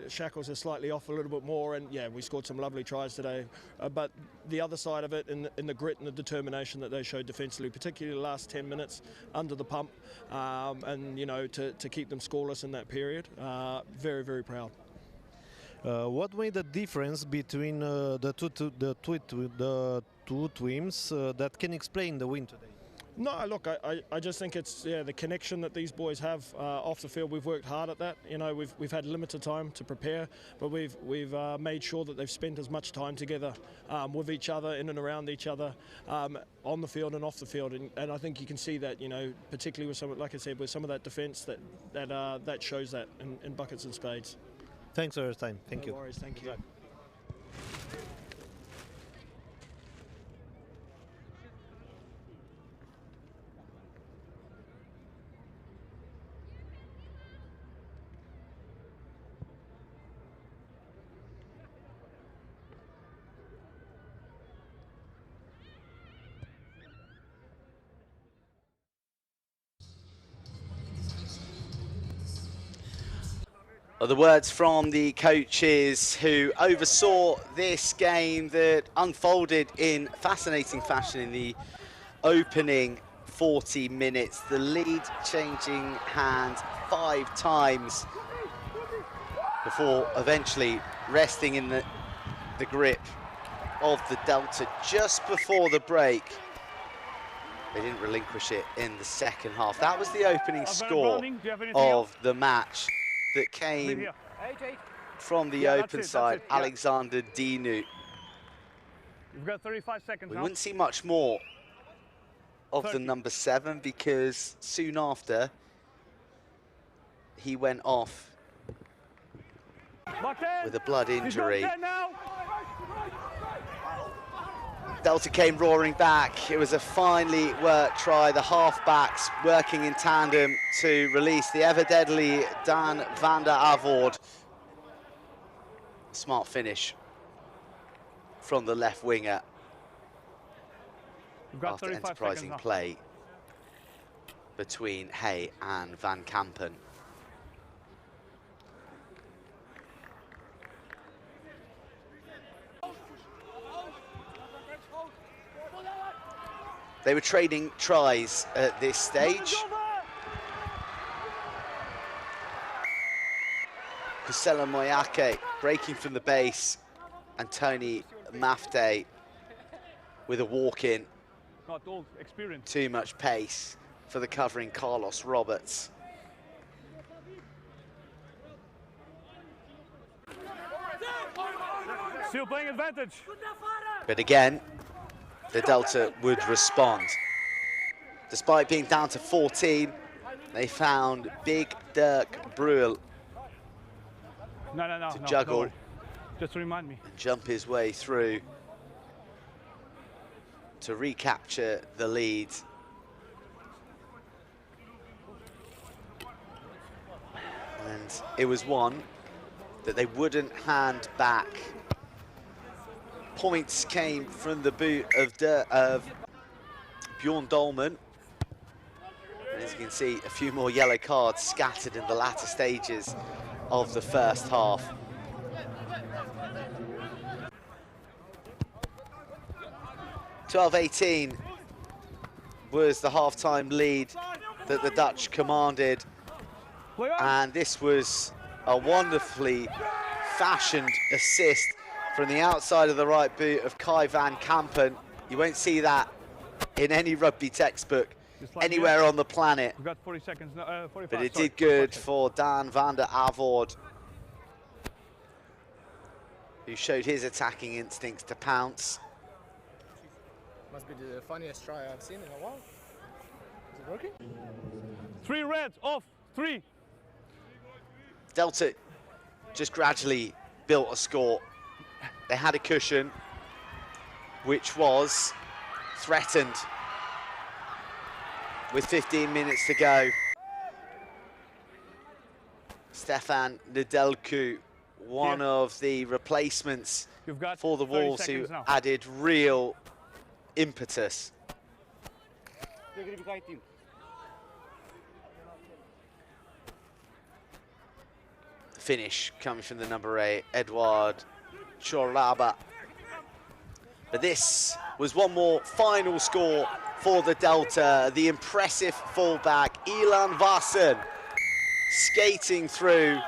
Shackles are slightly off a little bit more, and yeah, we scored some lovely tries today. But the other side of it, in the grit and the determination that they showed defensively, particularly the last 10 minutes under the pump, and you know, to keep them scoreless in that period, very, very proud. What made the difference between the two teams that can explain the win today? No, look, I just think it's the connection that these boys have off the field. We've worked hard at that. You know, we've had limited time to prepare, but we've made sure that they've spent as much time together with each other, in and around each other, on the field and off the field. And I think you can see that, you know, particularly with some, like I said, with some of that defence that shows that in buckets and spades. Thanks for your time. Thank you. No worries. Thank you. The words from the coaches who oversaw this game that unfolded in fascinating fashion in the opening 40 minutes. The lead changing hands 5 times before eventually resting in the grip of the Delta just before the break. They didn't relinquish it in the second half. That was the opening score of the match that came from the open side, Alexander Dinu. You've got 35 seconds We now. wouldn't see much more of the number 7 because soon after he went off with a blood injury. Delta came roaring back. It was a finely worked try. The halfbacks working in tandem to release the ever-deadly Dan van der Avoord. Smart finish from the left winger after enterprising play between Hay and Van Kampen. They were trading tries at this stage. Kusela Moyake breaking from the base, and Tony Mafte with a walk-in. Not old, experience. Too much pace for the covering Carlos Roberts. Still playing advantage. But again, the Delta would respond. Despite being down to 14, they found Big Dirk Bruel to juggle Just remind me. and jump his way through to recapture the lead. And it was one that they wouldn't hand back. Points came from the boot of Bjorn Dolman. And as you can see, a few more yellow cards scattered in the latter stages of the first half. (12-18) was the half-time lead that the Dutch commanded. And this was a wonderfully fashioned assist from the outside of the right boot of Kai van Kampen. You won't see that in any rugby textbook anywhere on the planet. We've got 40 seconds, 45, But it did good for Dan van der Avoord, who showed his attacking instincts to pounce. Must be the funniest try I've seen in a while. Is it working? 3 reds, off, 3. Delta just gradually built a score. They had a cushion, which was threatened with 15 minutes to go. Stefan Nedelku, one of the replacements for the Wolves, who added real impetus. Finish coming from the number 8, Edouard Chorlaba. But this was one more final score for the Delta. The impressive fullback, Ilan Vassen, skating through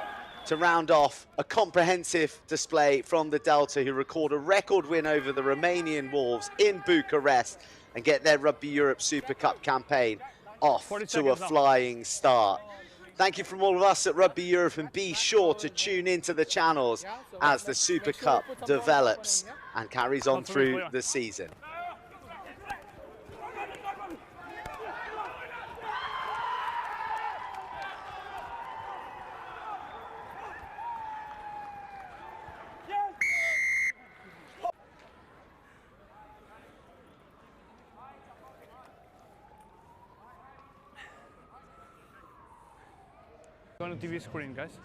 to round off a comprehensive display from the Delta, who record a record win over the Romanian Wolves in Bucharest and get their Rugby Europe Super Cup campaign off to a flying start. Thank you from all of us at Rugby Europe, and be sure to tune into the channels as the Super Cup develops and carries on through the season. On the TV screen, guys.